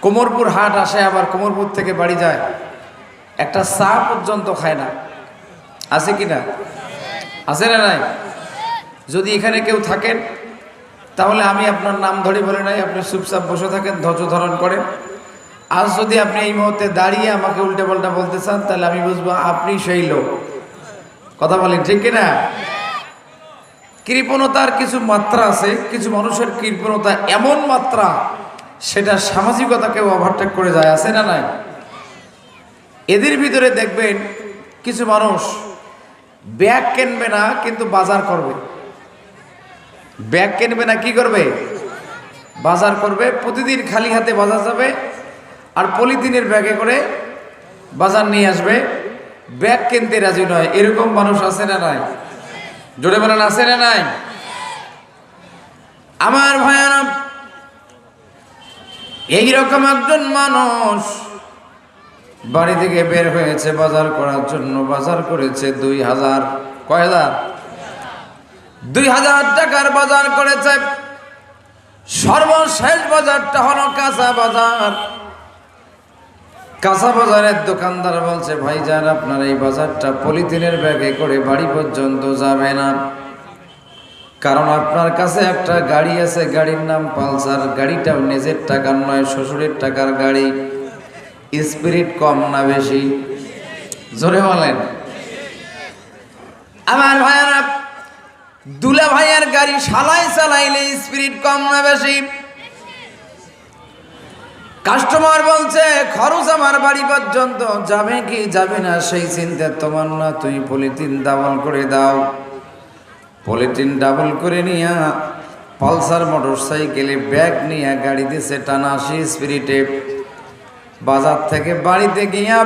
কোমরপুর হাট আসে, আবার কোমরপুর থেকে বাড়ি যায়, একটা চা পর্যন্ত খায় না। আছে কি না? আছে না নাই? যদি এখানে কেউ থাকেন তাহলে আমি আপনার নাম ধরে বলে নাই, আপনি চুপচাপ বসে থাকেন, ধৈর্য ধারণ করেন। আজ যদি আপনি এই মুহূর্তে দাঁড়িয়ে আমাকে উল্টে পাল্টা বলতে চান তাহলে আমি বুঝবো আপনি সেই লোক। কথা বলেন ঠিক কিনা? কৃপণতার কিছু মাত্রা আছে, কিছু মানুষের কৃপণতা এমন মাত্রা সেটা সামাজিকতাকেও ওভারটেক করে যায়। আছে না নাই? এদের ভিতরে দেখবেন কিছু মানুষ ব্যাগ কিনবে না কিন্তু বাজার করবে। ব্যাগ কিনবে না, কি করবে? বাজার করবে। প্রতিদিন খালি হাতে বাজার যাবে আর পলিথিনের ব্যাগে করে বাজার নিয়ে আসবে, ব্যাগ কিনতে রাজি নয়। এরকম মানুষ আছে না নাই? জোরে বলেন আছে না নাই? আমার ভাইয়ারা, এইরকম একজন মানুষ বাড়ি থেকে বের হয়েছে বাজার করার জন্য। বাজার করেছে 2000, কয় হাজার? 2000 টাকার বাজার করেছে। সর্বশেষ বাজারটা হলো কাঁচা বাজার। কাঁচা বাজারের দোকানদার বলছে, ভাইজান আপনার এই বাজারটা পলিথিনের ব্যাগে করে বাড়ি পর্যন্ত যাবে না, কারণ আপনার কাছে একটা গাড়ি আছে, গাড়ির নাম পালসার। গাড়িটাও নিজের টাকার নয়, শ্বশুরের টাকার গাড়ি। স্পিরিট কম না বেশি? জোরে বলেন। আমার ভাইয়ারা, দুলা ভাইয়ের গাড়ি শালাই চালাইলে স্পিরিট কম না বেশি? কাস্টমার বলছে খরচ আমার বাড়ি পর্যন্ত যাবে কি যাবে না সেই চিন্তা তোমার না, তুই পলিথিন ডাবল করে দাও। পলিথিন ডাবল করে নিয়ে পালসার মোটর সাইকেলে ব্যাগ নিয়ে গাড়ি দিছে টানা 80 স্পিরিটে। বাজার থেকে বাড়িতে গিয়া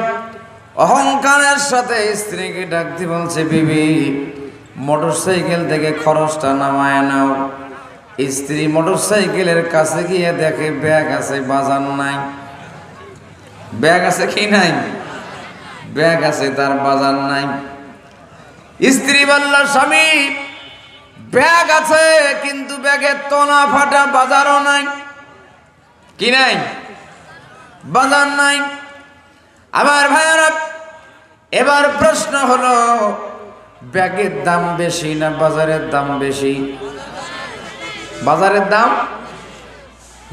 অহংকারের সাথে স্ত্রীকে ডাকতে বলছে, বিবি মোটর সাইকেল থেকে খরচটা নামায় নাও। স্ত্রী মোটর সাইকেলের কাছে গিয়ে দেখে ব্যাগ আছে, বাজার নাই। ব্যাগ আছে কি নাই? ব্যাগ আছে, তার বাজার নাই। স্ত্রী বলল, স্বামী ব্যাগ আছে কিন্তু ব্যাগের তলা ফাটা, বাজারও নাই। কি নাই? বাজার নাই। আমার ভাইয়ারা, এবার প্রশ্ন হলো ব্যাগের দাম বেশি না বাজারের দাম বেশি? বাজারের দাম।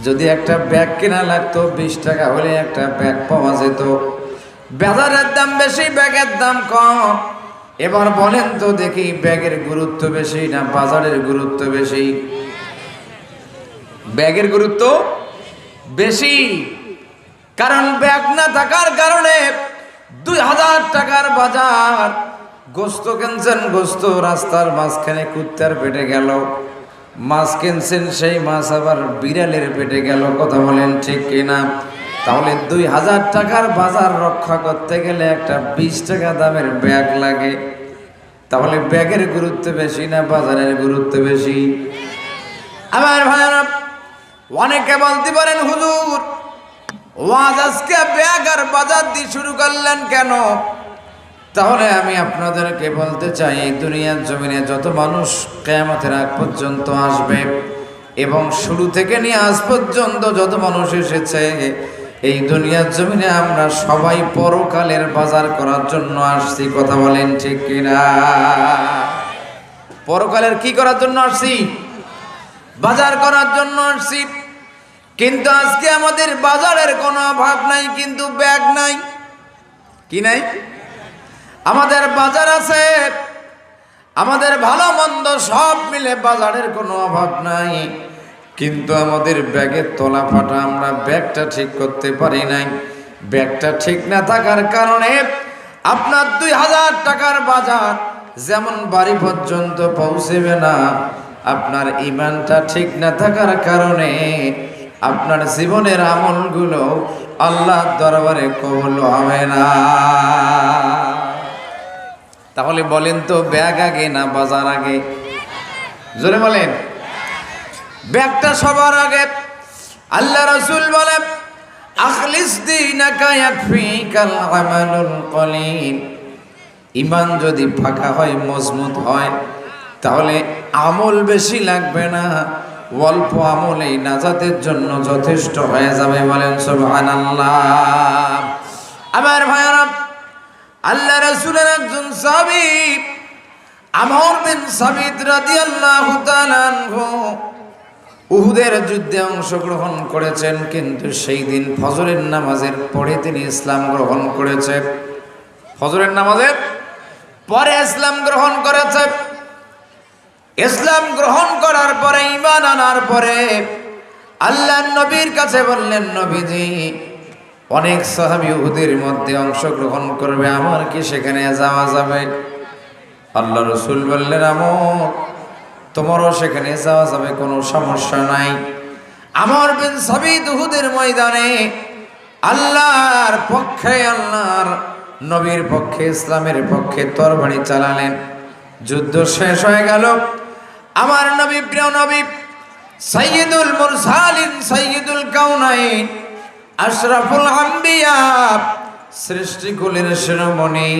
যদি একটা ব্যাগ কেনা লাগতো 20 টাকা হলে একটা ব্যাগ পাওয়া যেত। বাজারের দাম বেশি, ব্যাগের দাম কম। এবার বলেন তো দেখি, ব্যাগের গুরুত্ব বেশি না বাজারের গুরুত্ব বেশি? ব্যাগের গুরুত্ব বেশি। কারণ ব্যাগ না থাকার কারণে 2000 টাকার বাজার। গোস্ত কিনছেন, গোস্ত রাস্তার মাঝখানে কুত্তার পেটে গেল। মাছ কিনছেন, সেই মাছ আবার বিড়ালের পেটে গেল। কথা বলেন ঠিক কিনা? তাহলে 2000 টাকার বাজার রক্ষা করতে গেলে একটা 20 টাকা দামের ব্যাগ লাগে। তাহলে ব্যাগের গুরুত্ব বেশি না বাজারের গুরুত্ব বেশি? আমার ভাইরা, অনেকে বলতে পারেন, হুজুর ওয়াজ আজকে ব্যাগ আর বাজার দিয়ে শুরু করলেন কেন? তাহলে আমি আপনাদেরকে বলতে চাই, এই দুনিয়ার জমিনে যত মানুষ কিয়ামতের আগ পর্যন্ত আসবে এবং শুরু থেকে নিয়ে আজ পর্যন্ত যত মানুষ এসেছে এই দুনিয়ার জমিনে, আমরা সবাই পরকালের বাজার করার জন্য আসছি। কথা বলেন ঠিক কিনা? পরকালের কি করার জন্য আসছি? বাজার করার জন্য আসছি। কিন্তু আজকে আমাদের বাজারের কোনো অভাব নাই, কিন্তু ব্যাগ নাই। কি নাই? আমাদের বাজার আছে, আমাদের ভালো মন্দ সব মিলে বাজারের কোনো অভাব নাই, কিন্তু আমাদের ব্যাগের তলা ফাটা। আমরা ব্যাগটা ঠিক করতে পারি নাই। ব্যাগটা ঠিক না থাকার কারণে আপনার 2000 টাকার বাজার যেমন বাড়ি পর্যন্ত পৌঁছেবে না, আপনার ইমানটা ঠিক না থাকার কারণে আপনার জীবনের আমলগুলো আল্লাহর দরবারে কবুল হবে না। তাহলে বলেন তো, ব্যাগ আগে না বাজার আগে? জোরে বলেন। ব্যাগটা সবার আগে। আল্লাহ রাসূল বলেন, আখলিস দীনাকা ইয়াকফিকাল আমালুল কলিল। ঈমান যদি পাকা হয়, মজবুত হয়, তাহলে আমল বেশি লাগবে না, অল্প আমল এই নাজাতের জন্য যথেষ্ট হয়ে যাবে। বলেন সুবহানাল্লাহ। আমার ভাইরা, আল্লাহ রাসূলের একজন সাহাবী আমর বিন সাবিত রাদিয়াল্লাহু তাআলা আনহু উহুদের যুদ্ধে অংশগ্রহণ করেছেন, কিন্তু সেই দিন ফজরের নামাজের পরে তিনি ইসলাম গ্রহণ করেছে। ফজরের নামাজের পরে ইসলাম গ্রহণ করেছে। ইসলাম গ্রহণ করার পরে, ঈমান আনার পরে আল্লাহর নবীর কাছে বললেন, নবীজি অনেক সাহাবী উহুদের মধ্যে অংশগ্রহণ করবে, আমার কি সেখানে যাওয়া যাবে? আল্লাহ রাসূল বললেন, আমর তোমারও সেখানে যাওয়া যাবে, কোনো সমস্যা নাই। আমর বিন সাবিত উহুদের ময়দানে আল্লাহর পক্ষে, আল্লাহর নবীর পক্ষে, ইসলামের পক্ষে তরবারি চালালেন। যুদ্ধ শেষ হয়ে গেল। আমার নবী, প্রিয় নবী, সাইয়্যিদুল মুরসালিন, সাইয়্যিদুল কাউনাইন, আশরাফুল আম্বিয়া, সৃষ্টিকুলের শিরোমণি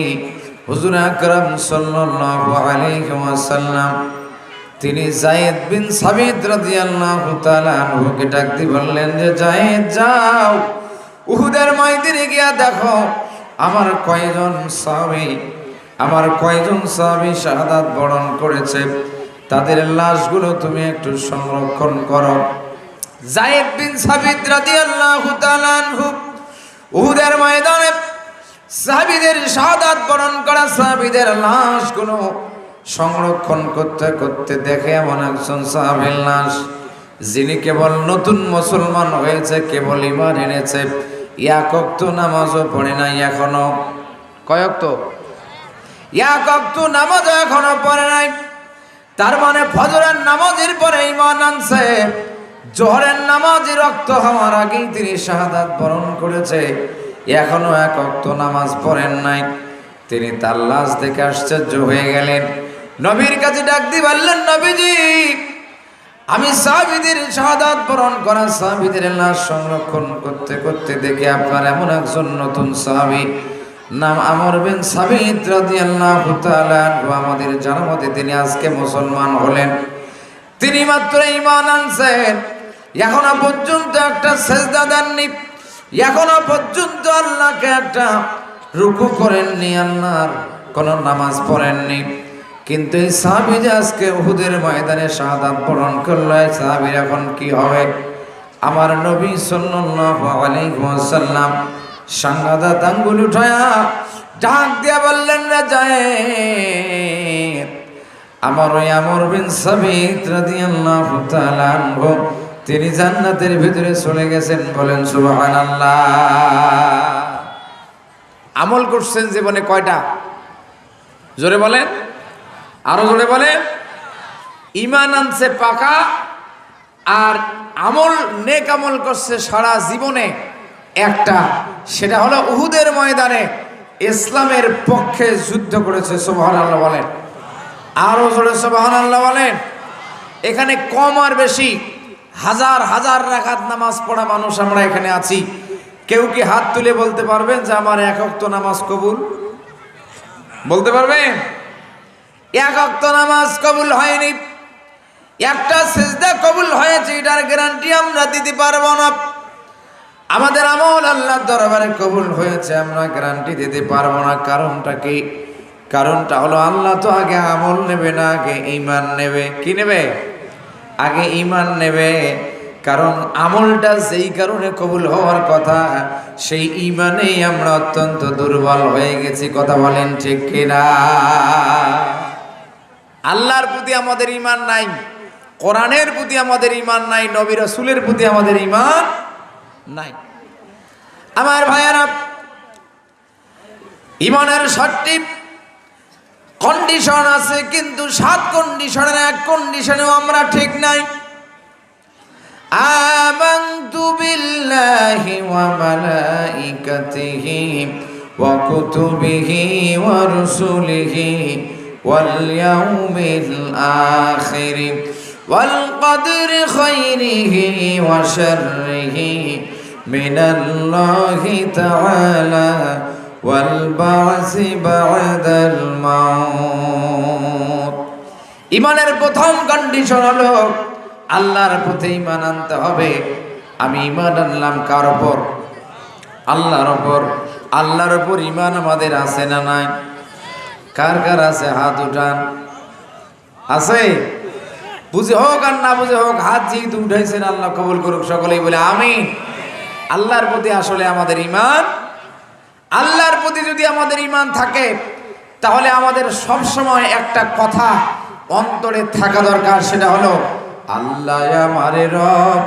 হুজুর আকরাম সাল্লাল্লাহু আলাইহি ওয়াসাল্লাম তিনি যায়েদ বিন সাবিত রাদিয়াল্লাহু তাআলা আনহুকে ডাক দিয়ে বললেন যে, যায়েদ যাও, উহুদের ময়দানে গিয়া দেখো আমার কয়জন সাহাবী শাহাদাত বরণ করেছে, তাদের লাশগুলো তুমি একটু সংরক্ষণ করো। যায়েদ বিন সাবিত রাদিয়াল্লাহু তাআলা আনহু উহুদের ময়দানে সাহাবীদের শাহাদাত বরণ করা সাহাবীদের লাশগুলো সংরক্ষণ করতে করতে দেখে এমন একজন সাহাবীর লাশ, যিনি কেবল নতুন মুসলমান হয়েছে, কেবল ঈমান এনেছে, এক ওয়াক্ত নামাজও পড়ে নাই এখনো। কয় ওয়াক্ত? এক ওয়াক্ত নামাজও এখনো পড়ে নাই। তার মানে ফজরের নামাজের পরে ঈমান আনছে, জোহরের নামাজে রক্ত হওয়ার আগেই তিনি শাহাদাত বরণ করেছে, এখনো এক ওয়াক্ত নামাজ পড়েন নাই। তিনি তার লাশ দেখে আশ্চর্য হয়ে গেলেন, নবীর কাছে ডাক দিয়ে বললেন, নবীজি আমি সাহাবীদের শাহাদাত বরণ করা সাহাবীদের লাশ সংরক্ষণ করতে করতে দেখে আপনার এমন একজন নতুন সাহাবী, নাম আমর বিন সাবিত রাদিয়াল্লাহু তাআলা আনহু, আমাদের জানা মতে তিনি আজকে মুসলমান হলেন। তিনি মাত্র ঈমান আনছেন, এখনো পর্যন্ত একটা সিজদা দেননি, এখনো পর্যন্ত আল্লাহকে একটা রুকু করেননি, আল্লাহর কোন নামাজ পড়েননি। কিন্তু এই সাহাবী যে আজকে উহুদের ময়দানে শাহাদাত বরণ করলো, এই সাহাবীর এখন কি হবে? আমার নবী সাল্লাল্লাহু আলাইহি ওয়াসাল্লাম শাহাদাত আঙ্গুল উঠায়া ডাক দিয়া বললেন, না যায়েদ, আমার ওই আমর বিন সাবিত রাদিয়াল্লাহু তাআলা আনহু তিনি জান্নাতের ভিতরে চলে গেছেন। বলেন সুবহানাল্লাহ। আমল করছেন জীবনে কয়টা? জোরে বলেন, আরো জোরে বলেন। ঈমান আনছে পাকা, আর আমল, নেক আমল করছে সারা জীবনে একটা, সেটা হলো উহুদের ময়দানে ইসলামের পক্ষে যুদ্ধ করেছে। সুবহানাল্লাহ বলেন, আরো জোরে সুবহানাল্লাহ বলেন। এখানে কম আর বেশি হাজার হাজার রাকাত নামাজ পড়া মানুষ আমরা এখানে আছি। কেউ কি হাত তুলে বলতে পারবেন যে আমার এক ওয়াক্ত নামাজ কবুল? বলতে পারবেন? এক ওয়াক্ত নামাজ কবুল হয়নি, একটা সিজদা কবুল হয়েছে, এটার গ্যারান্টি আমরা দিতে পারবো না। আমাদের আমল আল্লাহর দরবারে কবুল হয়েছে আমরা গ্যারান্টি দিতে পারবো না। কারণটা কি? কারণটা হলো আল্লাহ তো আগে আমল নেবে না, আগে ঈমান নেবে। কি নেবে? আগে ঈমান নেবে। কারণ আমলটা যেই কারণে কবুল হওয়ার কথা, সেই ঈমানেই আমরা অত্যন্ত দুর্বল হয়ে গেছি। কথা বলেন ঠিক কিনা? আল্লাহর প্রতি আমাদের ঈমান নাই, কোরআনের প্রতি আমাদের ঈমান নাই, নবী রাসূলের প্রতি আমাদের ঈমান নাই। আমার ভাইয়েরা, ঈমানের 7টি কন্ডিশন আছে, কিন্তু 7 কন্ডিশনের এক কন্ডিশনেও আমরা ঠিক নাই। আমানতু বিল্লাহি ওয়া মালাইকাতিহি ওয়া কুতুবিহি ওয়া রুসুলিহি ওয়াল ইয়াউমিল আখির ওয়াল কদরি খাইরিহি ওয়া শাররিহি মিনাল্লাহি তাআলা ওয়াল বা'সি বা'দাল মাউত। ঈমানের প্রথম কন্ডিশন হলো আল্লাহর প্রতি ঈমান আনতে হবে। আমি ঈমান আনলাম কার উপর? আল্লাহর উপর। আল্লাহর উপর ঈমান আমাদের আছে না নাই? কার কার আছে হাত উঠান। আছে? বুঝে হোক আর না বুঝে হোক, হাত যেহেতু উঠাইছেন আল্লাহ কবুল করুক, সকলেই বলে আমিন। আল্লাহর প্রতি আসলে আমাদের ঈমান, আল্লাহর প্রতি যদি আমাদের ঈমান থাকে তাহলে আমাদের সব সময় একটা কথা অন্তরে থাকা দরকার, সেটা হলো আল্লাহ আমার রব,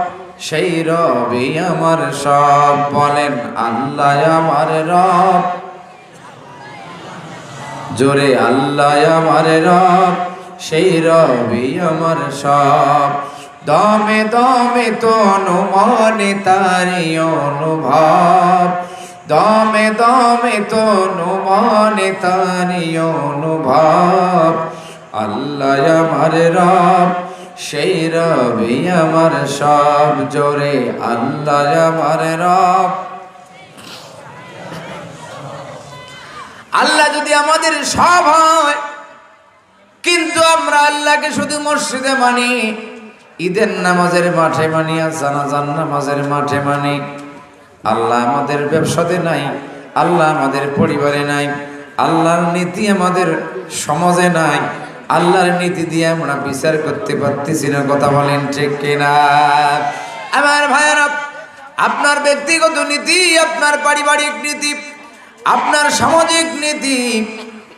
সেই রবই আমার সব। বলেন আল্লাহ আমার রব, জোরে আল্লাহ আমার রব, সেই রবি আমার সব। দমে দমে তনু মনে তারি অনুভব, দমে দমে তনু মনে তারি অনুভব। আল্লাহ আমার রব, সেই রবি আমার সব। জোরে আল্লাহ আমার রব। আল্লাহ যদি আমাদের সব হয়, কিন্তু আমরা আল্লাহকে শুধু মসজিদে মানি, ঈদের নামাজের মাঠে মানি, আর জানাজার নামাজের মাঠে মানি, আল্লাহ আমাদের ব্যবসাতে নাই, আল্লাহ আমাদের পরিবারে নাই, আল্লাহর নীতি আমাদের সমাজে নাই, আল্লাহর নীতি দিয়ে আমরা বিচার করতে পারতেছি না। কথা বলেন ঠিক কিনা? আমার ভাইয়েরা, আপনার ব্যক্তিগত নীতি, আপনার পারিবারিক নীতি, আপনার সামাজিক নীতি,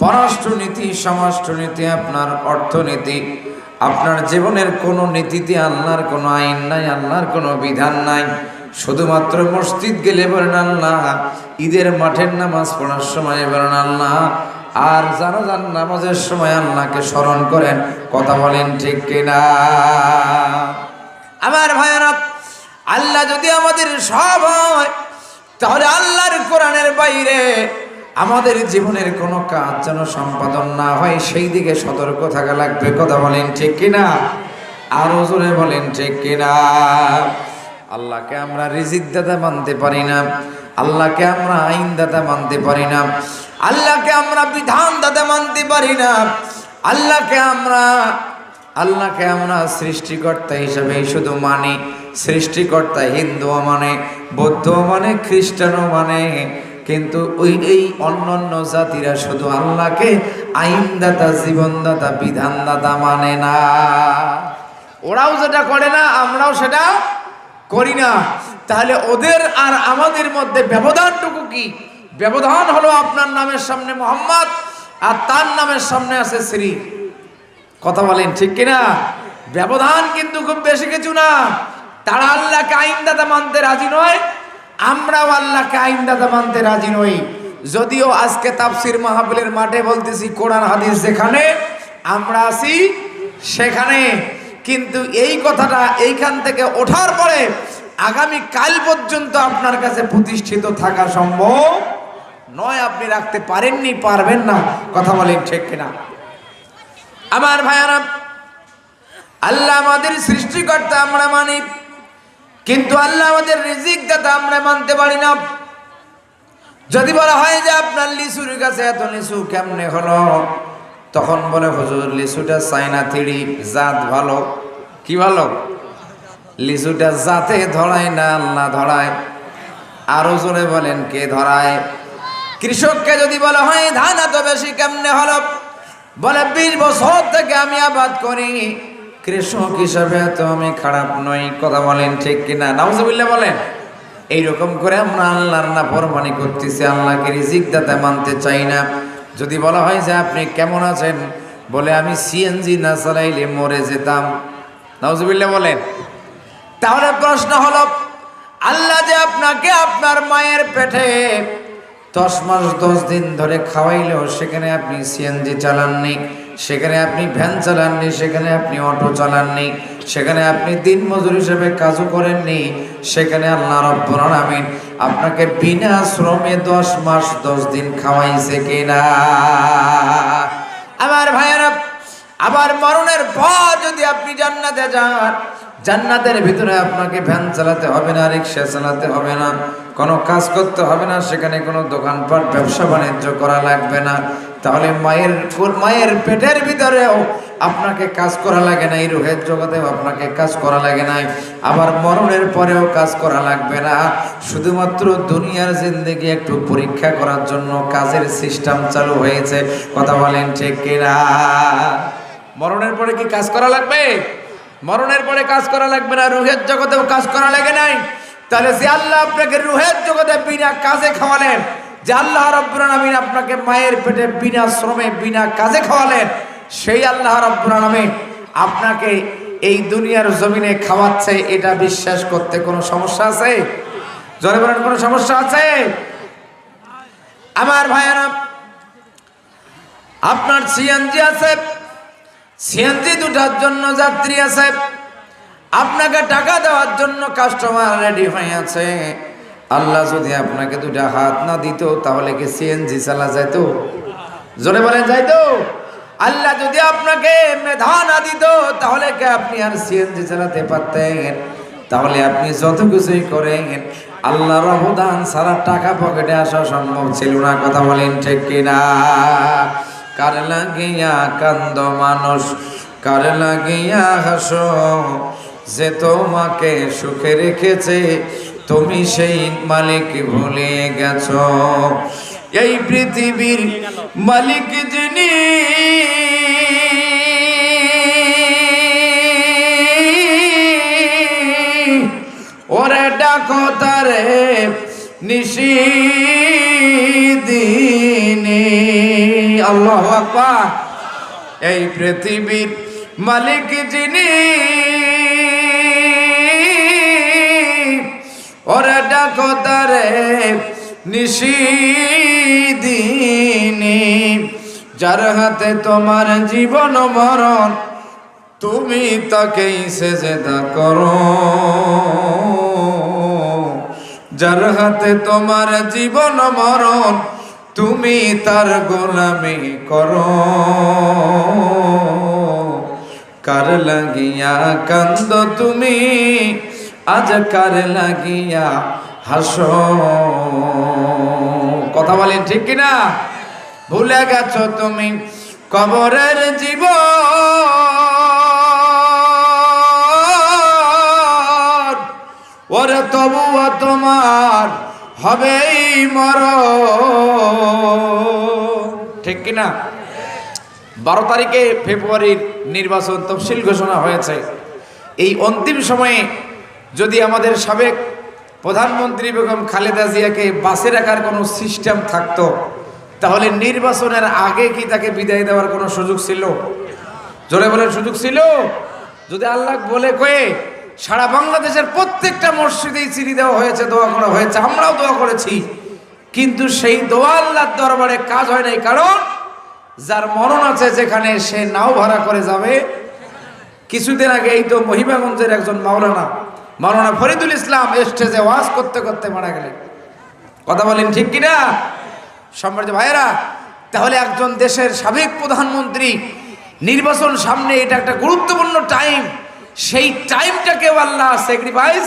পররাষ্ট্রনীতি, সমাজনীতি, আপনার অর্থনীতি, আপনার জীবনের কোনো নীতিতে আল্লাহর কোনো আইন নাই, আল্লাহর কোনো বিধান নাই। শুধুমাত্র মসজিদ গেলে বলেন আল্লাহ, ঈদের মাঠের নামাজ পড়ার সময় বলেন আল্লাহ, আর জানাজার নামাজের সময় আল্লাহকে স্মরণ করেন। কথা বলেন ঠিক কিনা? আমার ভাইয়েরা, আল্লাহ যদি আমাদের সব হয় তাহলে আল্লাহর কোরআনের বাইরে আমাদের জীবনের কোনো কাজ যেন সম্পাদন না হয়, সেই দিকে সতর্ক থাকা লাগবে। কথা বলেন ঠিক কিনা? আরো জোরে বলেন ঠিক কিনা? আল্লাহকে আমরা রিজিক দাতা মানতে পারি না, আল্লাহকে আমরা আইন দাতা মানতে পারি না, আল্লাহকে আমরা বিধান দাতা মানতে পারি না, আল্লাহকে আমরা সৃষ্টিকর্তা হিসেবে শুধু মানি। সৃষ্টিকর্তা হিন্দুও মানে, বৌদ্ধও মানে, খ্রিস্টানও মানে, কিন্তু এই অন্যান্য জাতিরা শুধু আল্লাহকে আইনদাতা, জীবনদাতা, বিধানদাতা মানে না। ওরাও যেটা করে না আমরাও সেটা করি না। তাহলে ওদের আর আমাদের মধ্যে ব্যবধানটুকু কি? ব্যবধান হলো আপনার নামের সামনে মোহাম্মদ আর তার নামের সামনে আছে শ্রী। কথা বলেন ঠিক কিনা? ব্যবধান কিন্তু খুব বেশি কিছু না। তারা আল্লাহকে আইনদাতা মানতে রাজি নয়, আমরাও আল্লাহকে আইনদাতা মানতে রাজি নই। যদিও আজকে তাফসির মাহফিলের মাঠে বলতেছি কোরআন হাদিস যেখানে, আমরা আছি সেখানে, কিন্তু এই কথাটা এইখান থেকে ওঠার পরে আগামী কাল পর্যন্ত আপনার কাছে প্রতিষ্ঠিত থাকা সম্ভব নয়। আপনি রাখতে পারেননি, পারবেন না। কথা বলেন ঠিক কিনা? আমার ভাইয়ারা, আল্লাহ আমাদের সৃষ্টিকর্তা আমরা মানি, কিন্তু আল্লাহ আমাদের রিজিক দাতা আমরা মানতে পারি না। যদি বলা হয় যে আপনার লিচুর গাছে এত লিচু কেমনে হলো, তখন বলে হুজুর লিচুটা চাইনা থ্রি, জাত ভালো। কি ভালো? লিচুটা জাতে ধরায় না, আল্লাহ ধরায়। আরো জোরে বলেন কে ধরায়? কৃষককে যদি বলা হয় ধান এত বেশি কেমনে হলো, বলে 20 বছর থেকে আমি আবাদ করি, কৃষক হিসাবে তো আমি খারাপ নই। কথা বলেন ঠিক কিনা? নাউজুবিল্লাহ বলেন। এইরকম করে আমরা আল্লাহর নাফরমানি করতেছি, আল্লাহকে রিজিক দাতা মানতে চাই না। যদি বলা হয় যে আপনি কেমন আছেন, বলে আমি সিএনজি না চালাইলে মরে যেতাম। নাউজুবিল্লাহ বলেন। তাহলে প্রশ্ন হলো, আল্লাহ যে আপনাকে আপনার মায়ের পেটে 10 মাস 10 দিন ধরে খাওয়াইলেও সেখানে আপনি সিএনজি চালাননি, সেখানে আপনি ভ্যান চালাননি, সেখানে আপনি অটো চালাননি, সেখানে আপনি দিন মজুর হিসেবে কাজও করেননি, সেখানে আল্লাহ রাব্বুল আলামিন আপনাকে বিনা শ্রমে 10 মাস 10 দিন খাওয়াইছে কিনা? আমার ভাইয়েরা, আবার মরণের পর যদি আপনি জান্নাতে যান, জান্নাতের ভিতরে আপনাকে ভ্যান চালাতে হবে না, রিক্সা চালাতে হবে না, কোনো কাজ করতে হবে না, সেখানে কোনো দোকানপাট ব্যবসা বাণিজ্য করা লাগবে না। তাহলে মায়ের পেটের ভিতরেও আপনাকে কাজ করা লাগে না, এই রুহের জগতেও আপনাকে কাজ করা লাগে না, আবার মরণের পরেও কাজ করা লাগবে না। শুধুমাত্র দুনিয়ার জিন্দেগি একটু পরীক্ষা করার জন্য কাজের সিস্টেম চালু হয়েছে। কথা বলেন ঠিক কিনা? মরণের পরে কি কাজ করা লাগবে? মরণের পরে কাজ করা লাগবে না, রুহের জগতেও কাজ করা লাগে নাই। তাহলে যে আল্লাহ আপনাকে রুহের জগতে বিনা কাজে খাওয়ালেন, যে আল্লাহ রাব্বুল আলামিন আপনাকে মায়ের পেটে বিনা শ্রমে বিনা কাজে খাওয়ালেন, সেই আল্লাহ রাব্বুল আলামিন আপনাকে এই দুনিয়ার জমিনে খাওয়াচ্ছে, এটা বিশ্বাস করতে কোনো সমস্যা আছে? জোরে বলেন, কোনো সমস্যা আছে? আমার ভাইয়েরা, আপনার সিএনজি আছে, সিএনজি দুটার জন্য যাত্রী আছে, আপনাকে টাকা দেওয়ার জন্য কাস্টমার রেডি হয়ে আছে। আল্লাহ যদি আপনাকে দুটা হাত না দিত তাহলে কি সিএনজি চালা যেত? জোরে বলেন, যাইতো? আল্লাহ যদি আপনাকে মেধা না দিত তাহলে কি আপনি আর সিএনজি চালাতে পারতেন? তাহলে আপনি যত কিছুই করেন আল্লাহর অবদান ছাড়া টাকা পকেটে আসা সম্ভব ছিল না। কথা বলেন ঠিক কিনা? কার লাগিয়া কান্দ মানুষ, কার লাগিয়া হাসো, যে তোমাকে সুখে রেখেছে তুমি সেই মালিক ভুলে গেছো। এই পৃথিবীর মালিক যিনি, ওরে ডাকো তারে নিশিদিনে। আল্লাহু আকবার। এই পৃথিবীর মালিক যিনি, ওরে ডাকো তারে নিশিদিনে। যার হাতে তোমার জীবন মরণ, তুমি তাকেই সেজদা করো। যার হাতে তোমার জীবন মরণ, তুমি তার গোলামি করো। কার লাগিয়া কান্দ তুমি, আজ কার লাগিয়া হাসো। কথা বলেন ঠিক কিনা? ভুলে গেছো তুমি কবরের জীবন, ওরে তবুও তোমার হবেই মরণ। ঠিক কিনা? 12 তারিখে ফেব্রুয়ারির নির্বাচন তফসিল ঘোষণা হয়েছে। এই অন্তিম সময়ে যদি আমাদের সাবেক প্রধানমন্ত্রী বেগম খালেদা জিয়াকে বাঁচিয়ে রাখার কোনো সিস্টেম থাকতো, তাহলে নির্বাচনের আগে কি তাকে বিদায় দেওয়ার কোনো সুযোগ ছিল? জোরে বলেন, সুযোগ ছিল? যদি আল্লাহ বলে কয়ে সারা বাংলাদেশের প্রত্যেকটা মসজিদেই চিঠি দেওয়া হয়েছে, দোয়া করা হয়েছে, আমরাও দোয়া করেছি, কিন্তু সেই দোয়া আল্লাহর দরবারে কাজ হয় নাই। কারণ যার মরণ আছে যেখানে, সে নাও ভাড়া করে যাবে। কিছুদিন আগে এই তো মহিমাগঞ্জের একজন মাওলানা ফরিদুল ইসলাম স্টেজে ওয়াজ করতে করতে মারা গেলেন। কথা বলেন ঠিক কিনা? সম্মানিত ভাইয়েরা, তাহলে একজন দেশের সাবেক প্রধানমন্ত্রী, নির্বাচন সামনে, এটা একটা গুরুত্বপূর্ণ টাইম, সেই টাইমটাকেও আল্লাহ স্যাক্রিফাইস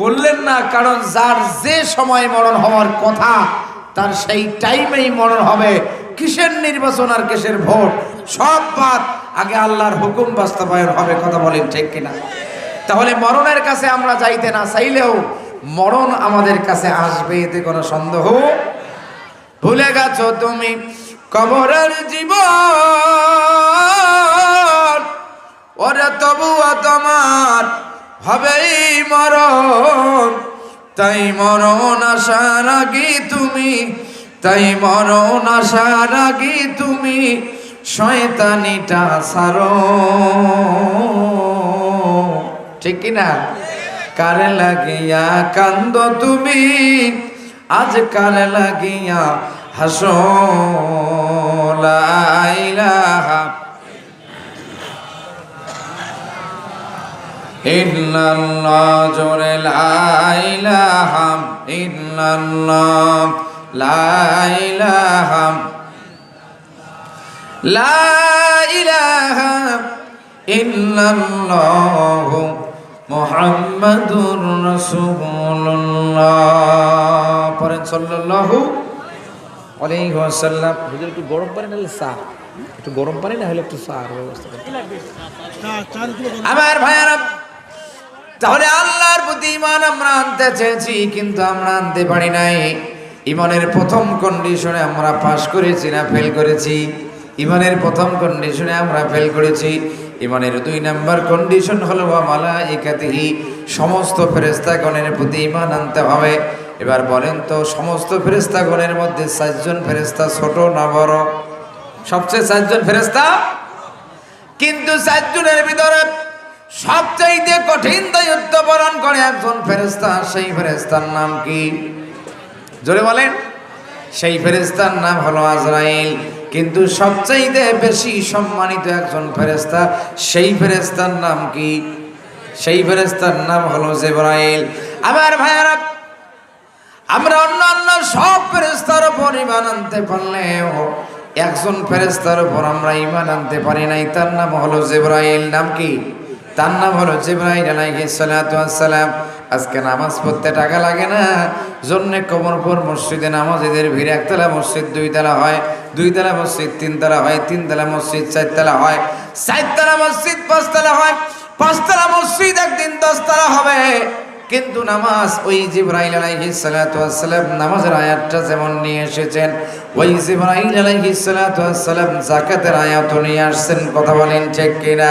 করলেন না। কারণ যার যে সময় মরণ হওয়ার কথা, তার সেই টাইমেই মরণ হবে। কিসের নির্বাচন আর কিসের ভোট, সব বাদ, আগে আল্লাহর হুকুম বাস্তবায়ন হবে। কথা বলেন ঠিক কিনা? তাহলে মরণের কাছে আমরা যাইতে না চাইলেও মরণ আমাদের কাছে আসবে, এতে কোনো সন্দেহ। ভুলে গেছো তুমি কবরের জীবন, ওরে তবুও তোমার হবেই মরণ। তাই মরণ আসার আগে তুমি, তাই মরণ আসার আগে তুমি শয়তানিটা ছাড়ো। ঠিক কিনা? কার লাগিয়া কান্দ তুমি, আজ কার লাগিয়া হাসো। লা ইলাহা ইল্লাল্লাহ, জোরে লা ইলাহা ইল্লাল্লাহ, লা ইলাহা, লা ইলাহা ইল্লাল্লাহ মুহাম্মাদুর রাসূলুল্লাহ। পড়েন সাল্লাল্লাহু আলাইহি ওয়াসাল্লাম। হুজুর একটু গরম পানি না হলে চা, একটু গরম পানি না হলে একটু চার ব্যবস্থা করতে। আমার ভাইয়ারা, তাহলে আল্লাহর প্রতি ঈমান আমরা আনতে চেয়েছি কিন্তু আমরা আনতে পারি নাই। ঈমানের প্রথম কন্ডিশনে আমরা পাস করেছি না ফেল করেছি? ঈমানের প্রথম কন্ডিশনে আমরা ফেল করেছি। ঈমানের 2 নাম্বার কন্ডিশন হলো ওয়া মালাইকাতিহি, সমস্ত ফেরেশতাগণের প্রতি ঈমান আনতে হবে। এবার বলেন তো, সমস্ত ফেরেশতাগণের মধ্যে 4 জন ফেরেশতা ছোট না বড়? সবচেয়ে 4 জন ফেরেশতা, কিন্তু 4 জনের ভিতরে সবচেয়ে কঠিন দায়িত্ব পালন করে একজন ফেরেশতা। সেই ফেরেশতার নাম কি? জোরে বলেন। সেই ফেরেশতার নাম হলো আজরাইল। কিন্তু সবচেয়ে বেশি সম্মানিত একজন ফেরেশতা, সেই ফেরেশতার নাম কি? সেই ফেরেশতার নাম হলো জিবরাইল। আমার ভাইয়ারা, আমরা অন্যান্য সব ফেরেশতার উপর ঈমান আনতে পারলেও একজন ফেরেশতার উপর আমরা ঈমান আনতে পারি নাই, তার নাম হলো জিবরাইল। নাম কি? তার নাম হলো জিবরাইল আলাইহিস সালাতু ওয়াস সালাম। আজকে নামাজ পড়তে টাকা লাগে না, জন্য কবরপুর মসজিদে নামাজীদের ভিড়। একতলা মসজিদ 2 তলা হয়, 2 তলা মসজিদ 3 তলা হয়, 3 তলা মসজিদ 4 তলা হয়, 4 তলা মসজিদ 5 তলা হয়, 5 তলা মসজিদ একদিন 10 তলা হবে। কিন্তু নামাজ ওই জিবরাইল আলাইহিস সালাতু ওয়াস সালাম নামাজের আয়াতটা যেমন নিয়ে এসেছেন, ওই জিবরাইল আলাইহিস সালাতু ওয়াস সালাম যাকাতের আয়াতও নিয়ে আসছেন। কথা বলেন ঠিক কিনা?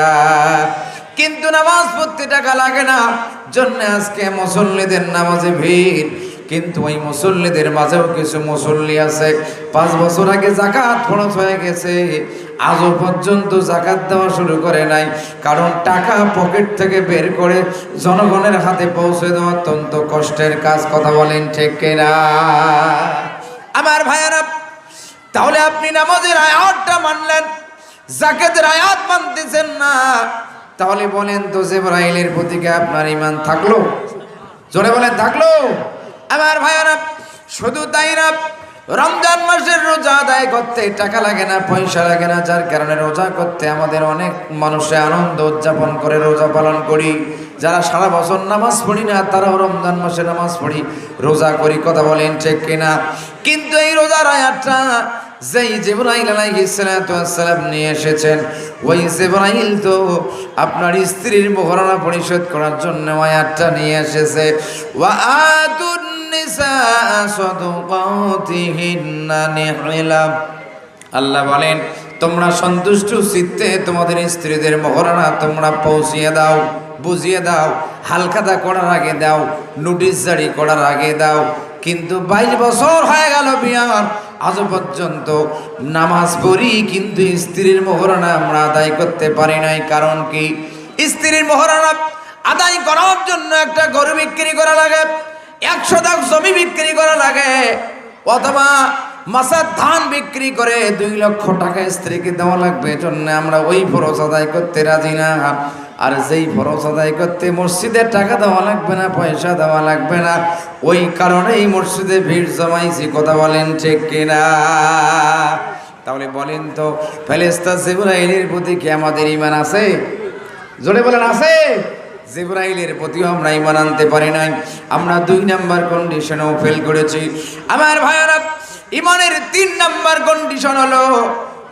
কিন্তু নামাজ পড়তে টাকা লাগে না, জন্য আজকে মুসল্লিদের নামাজে ভিড়। কিন্তু ওই মুসল্লিদের মাঝেও কিছু মুসল্লি আছে 5 বছর আগে যাকাত ফরজ হয়ে গেছে, আজও পর্যন্ত যাকাত দেওয়া শুরু করে নাই। কারণ টাকা পকেট থেকে বের করে জনগণের হাতে পৌঁছে দেওয়া অত্যন্ত কষ্টের কাজ। কথা বলেন ঠিক কিনা? আমার ভাইয়েরা, তাহলে আপনি নামাজের আয়াতটা মানলেন, যাকাতের আয়াত মানতেছেন না, তাহলে বলেন তো জিবরাইলের প্রতি কি আপনার ঈমান থাকলো? জোরে বলেন, থাকলো? আমার ভাইয়েরা, শুধু তাই না, রমজান মাসের রোজা আদায় করতে টাকা লাগে না, পয়সা লাগে না, যার কারণে রোজা করতে আমাদের অনেক মানুষে আনন্দ উদযাপন করে রোজা পালন করি। যারা সারা বছর নামাজ পড়ি না, তারাও রমজান মাসে নামাজ পড়ি, রোজা করি। কথা বলেন ঠিক কিনা? কিন্তু এই রোজার আয়াতটা যেই জিবরাইল আলাইহিস সালাতু ওয়াস সালাম নিয়ে এসেছেন, ওই জিবরাইল তো আপনার স্ত্রীর মোহরানা পরিশোধ করার জন্য আয়াতটা নিয়ে এসেছে। ওয়া আতুন নিসা সাদকাতিহিন্না নিহলা। আল্লাহ বলেন, তোমরা সন্তুষ্ট চিত্তে তোমাদের স্ত্রীদের মোহরানা তোমরা পৌঁছিয়ে দাও, বুঝিয়ে দাও, হালখাতা করার আগে দাও, নোটিশ জারি করার আগে দাও। কিন্তু 22 বছর হয়ে গেল বিয়ার, আজও পর্যন্ত নামাজ পড়ি কিন্তু স্ত্রীর মোহরানা আমরা আদায় করতে পারি নাই। কারণ কি? স্ত্রীর মোহরানা আদায় করার জন্য একটা গরু বিক্রি করা লাগে, 100 দাগ জমি বিক্রি করা লাগে, অথবা মাসার ধান বিক্রি করে 2 লক্ষ টাকা স্ত্রীকে দেওয়া লাগবে। জন্য আমরা ওই ফরজ আদায় করতে রাজি না। আর যেই ফরজ আদায় করতে মসজিদের টাকা দেওয়া লাগবে না, পয়সা দেওয়া লাগবে না, ওই কারণেই মসজিদে ভিড় জমাইছি। কথা বলেন ঠিক কিনা? তাহলে বলেন তো, ফেরেশতা জিবরাইলের প্রতি কি আমাদের ঈমান আছে? জোরে বলেন, আছে? জিবরাইলের প্রতিও আমরা ঈমান আনতে পারি নাই। আমরা 2 নাম্বার কন্ডিশনেও ফেল করেছি। আমার ভাইয়েরা, ঈমানের 3 নাম্বার কন্ডিশন হলো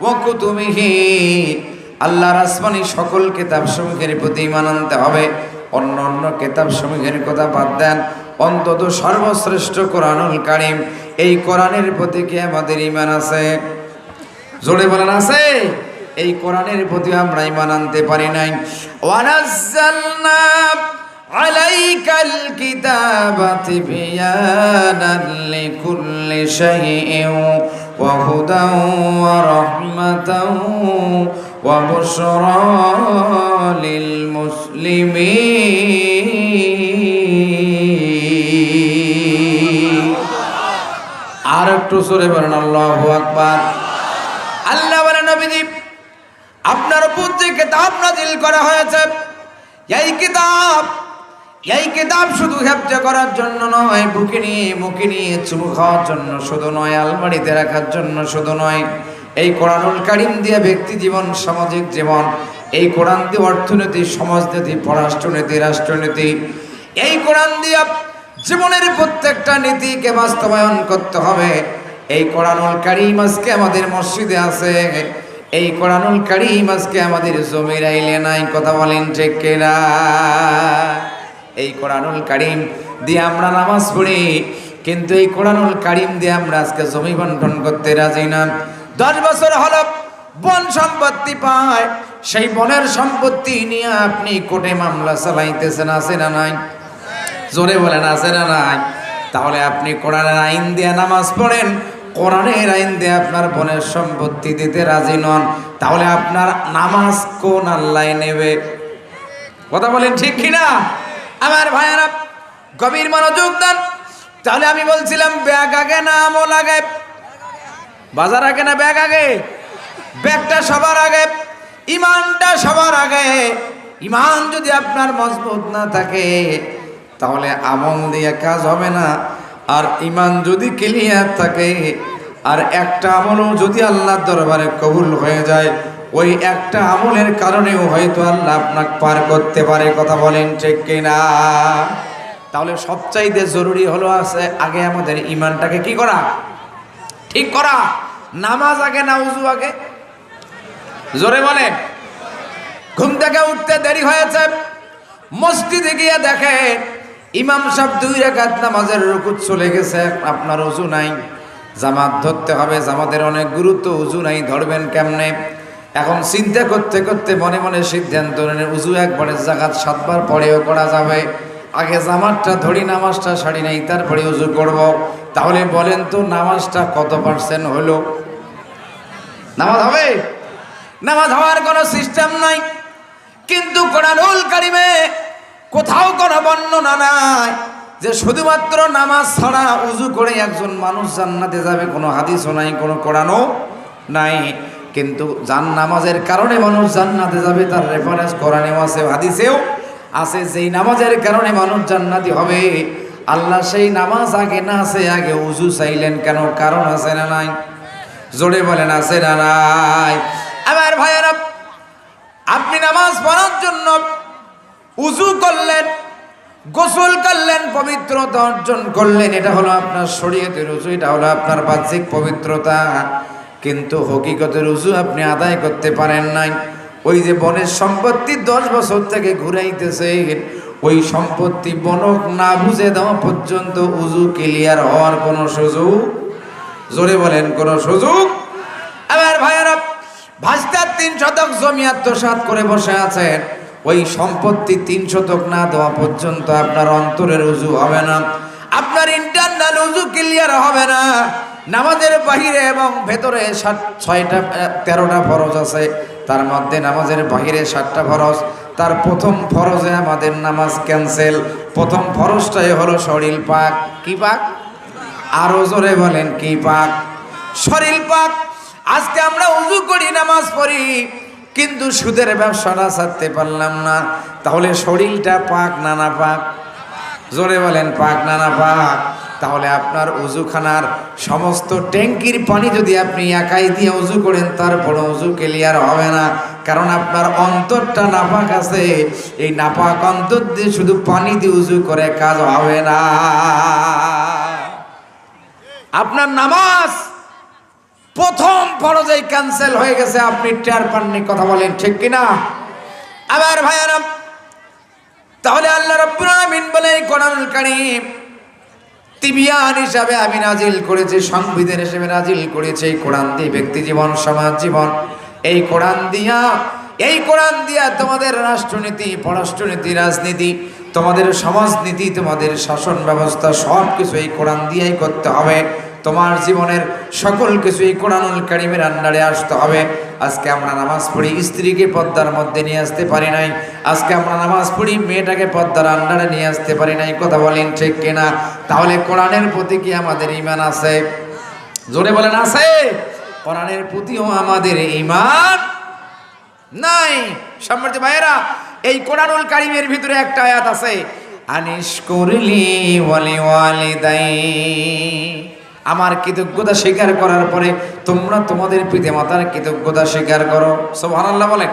ওয়া কুতুবিহি, আল্লাহর আসমানি সকল কিতাব সমূহের প্রতি ঈমান আনতে হবে। অন্য অন্য কিতাব সমূহের কথা বাদ দেন, অন্তত সর্বশ্রেষ্ঠ কোরআনুল কারীম, এই কোরআনের প্রতি কি আমাদের ঈমান আছে? জোরে বলেন, আছে? এই কোরআনের প্রতি আমরা ঈমান আনতে পারি নাই। ওয়ানাজ্জালনা আলাইকাল কিতাবা তিবয়ানান লিকুল্লি শাইইন ওয়া হুদান ওয়া রাহমাতান ওয়া বুশরা লিল মুসলিমিন। আর একটু জোরে বলেন আল্লাহু আকবার। আল্লাহ বলেন, নবীজি, আপনার উপর যে কিতাব নাযিল করা হয়েছে, এই কিতাব শুধু হেফজ করার জন্য নয়, বুকে নিয়ে মুখে নিয়ে চুমু খাওয়ার জন্য শুধু নয়, আলমারিতে রাখার জন্য শুধু নয়, এই কোরআনুল কারীম দিয়ে ব্যক্তি জীবন, সামাজিক জীবন, এই কোরআন দিয়ে অর্থনীতি, সমাজনীতি, পররাষ্ট্রনীতি, রাষ্ট্রনীতি, এই কোরআন দিয়ে জীবনের প্রত্যেকটা নীতিকে বাস্তবায়ন করতে হবে। এই কোরআনুল কারীম আজকে আমাদের মসজিদে আছে, এই কোরআনুল কারীম আজকে আমাদের জমির আইলে নাই। কথা বলেন ঠিক কিনা? এই কোরআনুল কারীম দিয়ে আমরা নামাজ পড়ি, কিন্তু এই কোরআনুল কারীম দিয়ে আমরা আজকে জমি বন্টন করতে রাজি না। 10 বছর হলো বন সম্পত্তি পায়, সেই বনের সম্পত্তি নিয়ে আপনি কোর্টে মামলা চালাইতেছেন, আছে না নাই? জোরে বলেন আছে না নাই? তাহলে আপনি কোরআনের আইন দিয়ে নামাজ পড়েন, কোরআনের আইন দিয়ে আপনার বনের সম্পত্তি দিতে রাজি নন, তাহলে আপনার নামাজ কোন আল্লাহ নেবে? কথা বলেন ঠিক কিনা? আমার ভাইয়ারা গভীর মনোযোগ দেন। তাহলে আমি বলছিলাম ব্যাগ আগে না আমল আগে? বাজার আগে না ব্যাগ আগে? ব্যাগটা সবার আগে, ইমানটা সবার আগে। ইমান যদি আপনার মজবুত না থাকে তাহলে আমল দিয়ে কাজ হবে না। আর ইমান যদি ক্লিয়ার থাকে, আর একটা আমলও যদি আল্লাহর দরবারে কবুল হয়ে যায়, ওই একটা আমলের কারণেও হয়তো আল্লাহ আপনাকে পার করতে পারে। কথা বলেন ঠিক কিনা? তাহলে সবচাইতে জরুরি হলো আছে আগে আমাদের ইমানটাকে কি করা? ঠিক করা। নামাজ আগে না উযু আগে? জোরে বলেন। ঘুম থেকে উঠতে দেরি হয়েছে, মসজিদে গিয়ে দেখে ইমাম সাহেব 2 রাকাত নামাজের রুকুত চলে গেছে, আপনার উযু নাই, জামাত ধরতে হবে, জামাতের অনেক গুরুত্ব, উযু নাই, ধরবেন কেমনে? এখন চিন্তা করতে করতে মনে মনে সিদ্ধান্ত নেন উযু একবারে জাকাত 7 বার পরেও করা যাবে, আগে জামাতটা ধরি, নামাজটা সারি নাই, তারপরে উযু করব। তাহলে বলেন তো নামাজটা কত পার্সেন্ট হলো? নামাজ হবে? নামাজ হওয়ার কোনো সিস্টেম নাই। কিন্তু কোরআনুল কারীমে কোথাও কোনো বর্ণনা নাই যে শুধুমাত্র নামাজ ছাড়া উযু করে একজন মানুষ জান্নাতে যাবে, কোনো হাদিসও নাই, কোনো কোরআনও নাই। কিন্তু নামাজের কারণে মানুষ জান্নাতে যাবে তার রেফারেন্স কোরআনেও আছে, হাদিসেও আছে। যেই নামাজের কারণে মানুষ জান্নাতি হবে, আল্লাহ সেই নামাজ আগে না আছে, আগে উযু চাইলেন কেন? কারণ আছে না নাই? জোরে বলেন আছে না নাই? আমার ভাইয়েরা, আপনি নামাজ পড়ার জন্য উযু করলেন, গোসল করলেন, পবিত্রতা অর্জন করলেন, এটা হলো আপনার শরীয়তের উযু, এটা হলো আপনার বাহ্যিক পবিত্রতা। কিন্তু হকিকতের উযু আপনি আদায় করতে পারেন নাই। ওই যে বনের সম্পত্তি 10 বছর থেকে ঘুরাইতেছে, ওই সম্পত্তি বনক না বুঝে দেওয়া পর্যন্ত উযু ক্লিয়ার হওয়ার কোনো সুযোগ, জোরে বলেন, কোনো সুযোগ? আমার ভাইয়েরা, ভাস্তার 3 শতক জমি আত্মসাৎ করে বসে আছেন, ওই সম্পত্তি 3 শতক না দেওয়া পর্যন্ত আপনার অন্তরের উযু হবে না, আপনার ইন্টারনাল উযু ক্লিয়ার হবে না। নামাজের বাহিরে এবং ভেতরে 13টা ফরজ আছে, তার মধ্যে নামাজের বাহিরে 7টা ফরজ। তার প্রথম ফরজে আমাদের নামাজ ক্যান্সেল। প্রথম ফরজটাই হলো শরীর পাক। কি পাক? আরো জোরে বলেন, কি পাক? শরীর পাক। আজকে আমরা উযু করি, নামাজ পড়ি, কিন্তু সুদের ব্যবসাটা ছাড়তে পারলাম না। তাহলে শরীরটা পাক না না পাক? জোরে বলেন, পাক না না পাক? তাহলে আপনার উযুখানার সমস্ত ট্যাঙ্কির পানি যদি আপনি একাই দিয়ে উযু করেন, তারপর উযু ক্লিয়ার হবে না, কারণ আপনার অন্তরটা নাপাক আছে। এই নাপাক অন্তর দিয়ে শুধু পানি দিয়ে উযু করে কাজ হবে না। আপনার নামাজ প্রথম ফরজেই ক্যান্সেল হয়ে গেছে, আপনি টের পাননি। কথা বলেন ঠিক কিনা? আমার ভাইয়ারা, তাহলে আল্লাহ রাব্বুল আলামিন বলে কোরআনুল কারীম তিবিয়ান হিসাবে আমি নাজিল করেছি, সংবিধান হিসেবে নাজিল করেছি। এই কোরআন দিয়ে ব্যক্তি জীবন, সমাজ জীবন, এই কোরআন দিয়া তোমাদের রাষ্ট্রনীতি, পররাষ্ট্রনীতি, রাজনীতি, তোমাদের সমাজনীতি, তোমাদের শাসন ব্যবস্থা সব কিছু এই কোরআন দিয়েই করতে হবে। তোমার জীবনের সকল কিছু এই কোরআনুল কারীমের আন্ডারে আসতে হবে। আজকে আমরা নামাজ পড়ি, স্ত্রীকে পর্দার মধ্যে নিয়ে আসতে পারি নাই। আজকে আমরা নামাজ পড়ি, মেয়েটাকে পর্দার আন্ডারে নিয়ে আসতে পারি নাই। কথা বলেন ঠিক কিনা? তাহলে কোরআনের প্রতি কি আমাদের ঈমান আছে? জোরে বলেন, আছে? কোরআনের প্রতিও আমাদের ঈমান নাই। সম্মানিত ভাইয়েরা, এই কোরআনুল কারীমের ভিতরে একটা আয়াত আছে, আনিশকুরলি ওয়ালি ওয়ালিদাই, আমার কৃতজ্ঞতা স্বীকার করার পরে তোমরা তোমাদের পিতামাতার কৃতজ্ঞতা স্বীকার করো। সুবহানাল্লাহ বলেন,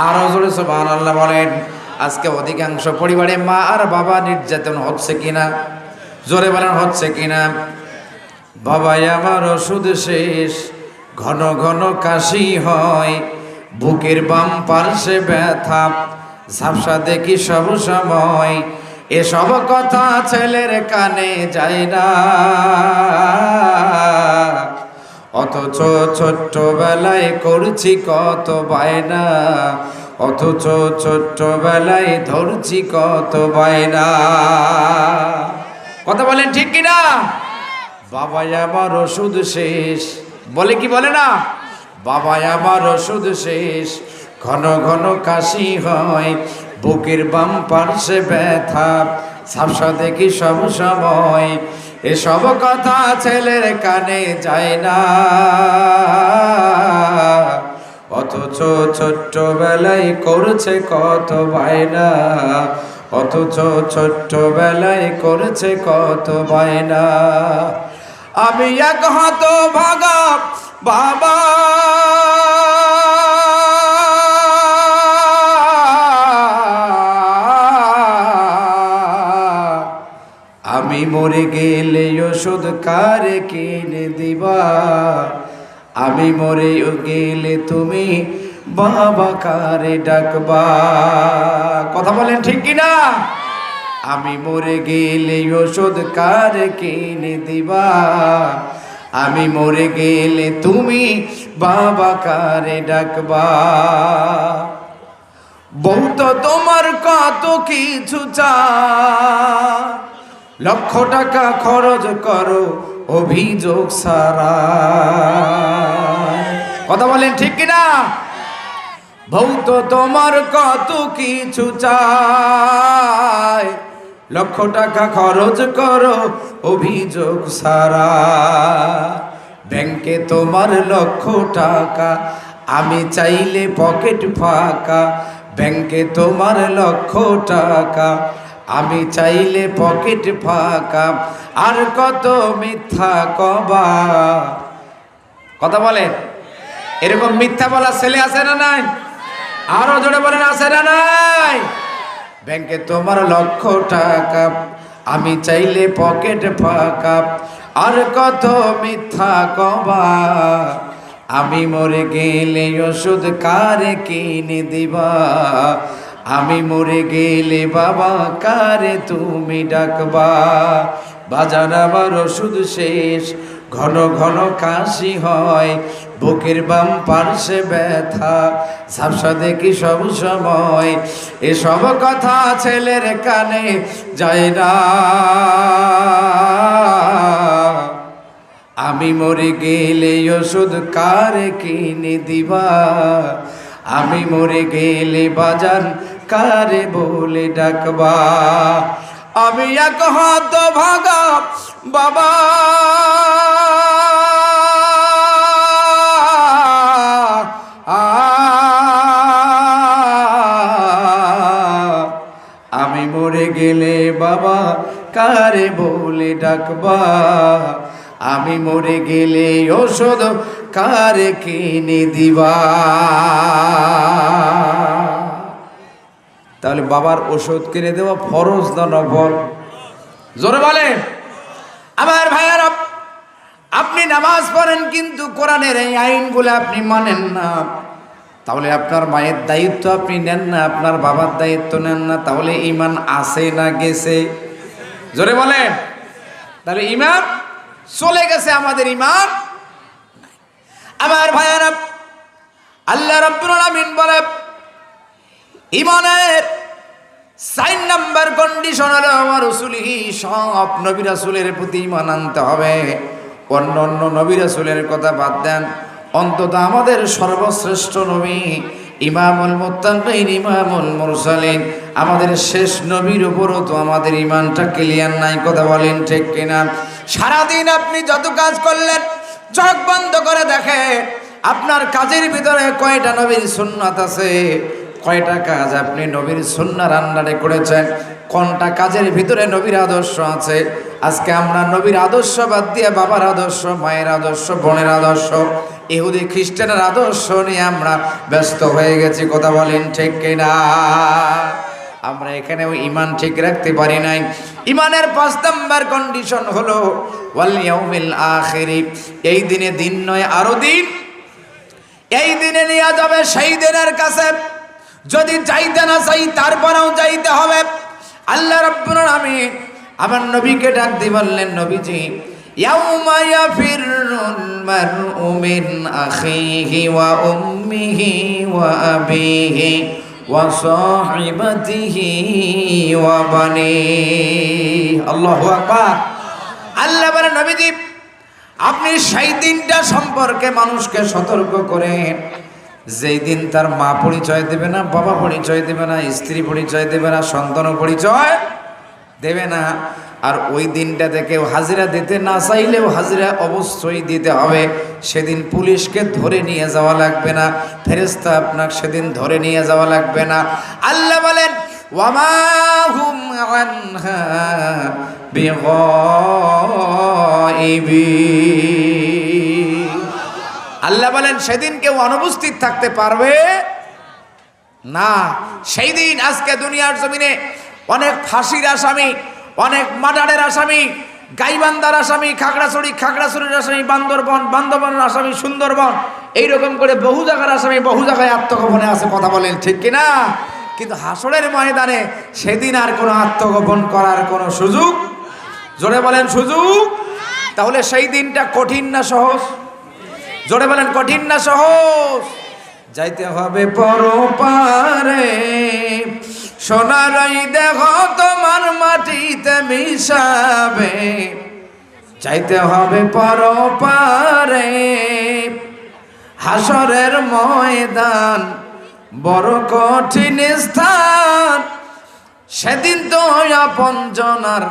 আরো জোরে সুবহানাল্লাহ বলেন। আজকে অধিকাংশ পরিবারে মা আর বাবা নির্যাতন হচ্ছে কিনা? জোরে বলেন, হচ্ছে কিনা? বাবাই আমার ওষুধ শেষ, ঘন ঘন কাশি হয়, বুকের বাম পার্শ্বে ব্যথা, ঝাপসা দেখি সব সময়। এসব কথা ছেলের কানে যায় না, অথচ ছোট্টবেলায় করছি কত বায়না, অথচ ছোট্টবেলায় ধরছি কত বায়না। কথা বলেন ঠিক কিনা? বাবাই আমার ওষুধ শেষ, বলে কি বলে না? বাবাই আমার ওষুধ শেষ, ঘন ঘন কাশি হয়, বুকের বাম পার্শ্বে ব্যথা, ঝাপসা দেখি সব সময়। এসব কথা ছেলের কানে যায় না, অথচ ছোট্টবেলায় করছে কত বায়না, অথচ ছোট্টবেলায় করেছে কত বায়না। আমি এক হাত ভাগা বাবা, আমি মরে গেলে ওষুধ কারে কিনে দিবা, আমি মরে গেলে তুমি বাবা কারে ডাকবা। কথা বলেন ঠিক কিনা? আমি মরে গেলে ওষুধ কারে কিনে দিবা, আমি মরে গেলে তুমি বাবা কারে ডাকবা। বউ তো তোমার কত কিছু চায়, লক্ষ টাকা খরচ করো অভিযোগ সারা। কথা বলেন ঠিক কিনা? বউ তো তোমার কত কিছু চায়, লক্ষ টাকা খরচ করো অভিযোগ সারা। ব্যাংকে তোমার লক্ষ টাকা, আমি চাইলে পকেট ফাঁকা। ব্যাংকে তোমার লক্ষ টাকা, আমি চাইলে পকেট ফাঁকা। আর কত মিথ্যা কবা। কথা বলেন, এরকম মিথ্যা বলা ছেলে আছে না নাই? আরো জোরে বলেন, আছে না নাই? ব্যাংকে তোমার লক্ষ টাকা, আমি চাইলে পকেট ফাঁকা। আর কত মিথ্যা কবা। আমি মরে গেলে ওষুধ কারে কিনে দিবা, আমি মরে গেলে বাবা কারে তুমি ডাকবা। বাজার আমার ওষুধ শেষ, ঘন ঘন কাশি হয়, বুকের বাম পার্শ্বে ব্যথা, ঝাপসা দেখি সব সময়। এসব কথা ছেলের কানে যায় না, আমি মরে গেলে ওষুধ কারে কিনে দিবা, আমি মরে গেলে বাজান কারে বলে ডাকবা। আমি এক হাত ভাগা বাবা, আমি মরে গেলে বাবা কারে বলে ডাকবা, আমি মরে গেলে ওষুধ কারে কিনে দিবা। তাহলে বাবার ওষুধ কিনে দেওয়া ফরজ না নফল? জোরে বলে আমার ভাইয়ারা। আপনি নামাজ পড়েন কিন্তু কোরআনের এই আইনগুলো আপনি মানেন না, তাহলে আপনার মায়ের দায়িত্ব আপনি নেন না, আপনার বাবার দায়িত্ব নেন না, তাহলে ঈমান আছে না গেছে? জোরে বলেন। তাহলে ঈমান চলে গেছে, আমাদের ঈমান নাই। আমার ভাইয়ারা, আল্লাহ রাব্বুল আলামিন বলে ঈমানের 4 নাম্বার কন্ডিশন হলো আমার রাসূলিহি, সব নবী রাসূলের প্রতি ঈমান আনতে হবে। অন্য অন্য নবী রাসূলের কথা বাদ দেন, অন্তত আমাদের সর্বশ্রেষ্ঠ নবী ইমামুল মুত্তাকিন ইমামুল মুরসালিন আমাদের শেষ নবীর উপরও তো আমাদের ঈমানটা ক্লিয়ার নাই। কথা বলেন ঠিক কিনা? সারাদিন আপনি যত কাজ করলেন, চোখ বন্ধ করে দেখেন আপনার কাজের ভিতরে কয়টা নবীর সুন্নাত আছে, কয়টা কাজ আপনি নবীর সুন্নাহর আন্ডারে করেছেন, কোনটা কাজের ভিতরে নবীর আদর্শ আছে। আজকে আমরা নবীর আদর্শ বাদ দিয়ে বাবার আদর্শ, মায়ের আদর্শ, বোনের আদর্শ, ইহুদি খ্রিস্টানের আদর্শ নিয়ে আমরা ব্যস্ত হয়ে গেছি। কথা বলেন ঠিক কিনা? আমরা এখানেও ঈমান ঠিক রাখতে পারি নাই। ঈমানের 5 নাম্বার কন্ডিশন হলো ওয়াল ইয়াউমিল আখির, এই দিনে দিন নয় আরো দিন, এই দিনে নিয়ে যাবে সেই দিনের কাছে। যদি যাইতে না চাই তারপরেও যাইতে হবে। আল্লাহ রাব্বুল আলামিন আমার নবীকে ডাক দিয়ে বললেন, নবীজি ইয়াউমা ইয়াফিরুল মারউ মিন আখিহি ওয়া উম্মিহি ওয়া আবিহি ওয়া সাহিবাতিহি ওয়া বানিহি। আল্লাহু আকবার। আল্লাহ বলেন, নবীজি আপনি সেই দিনটা সম্পর্কে মানুষকে সতর্ক করেন যেই দিন তার মা পরিচয় দেবে না, বাবা পরিচয় দেবে না, স্ত্রী পরিচয় দেবে না, সন্তানও পরিচয় দেবে না। আর ওই দিনটাতে কেউ হাজিরা দিতে না চাইলেও হাজিরা অবশ্যই দিতে হবে। সেদিন পুলিশকে ধরে নিয়ে যাওয়া লাগবে না, ফেরেশতা আপনাকে সেদিন ধরে নিয়ে যাওয়া লাগবে না। আল্লাহ বলেন ওয়ামা হুম আনহা বিগাইবিন। আল্লাহ বলেন সেদিন কেউ অনুপস্থিত থাকতে পারবে না। সেই দিন আজকে দুনিয়ার জমিনে অনেক ফাঁসির আসামি, অনেক মার্ডারের আসামি, গাইবান্ধার আসামি, খাগড়াছড়ির আসামি, বান্দরবনের আসামি, সুন্দরবন, এইরকম করে বহু জায়গার আসামি বহু জায়গায় আত্মগোপনে আছে। কথা বলেন ঠিক কিনা? কিন্তু হাসরের ময়দানে সেদিন আর কোনো আত্মগোপন করার কোনো সুযোগ, জোরে বলেন সুযোগ। তাহলে সেই দিনটা কঠিন না সহজ? জোরে বলেন কঠিন না সহজ? যাইতে হবে পরপারে, সোনারই দেহ তোমার মাটিতে মিশাবে। যাইতে হবে পরপারে, হাসরের ময়দান বড় কঠিন স্থান। সেদিন তো আপন জনার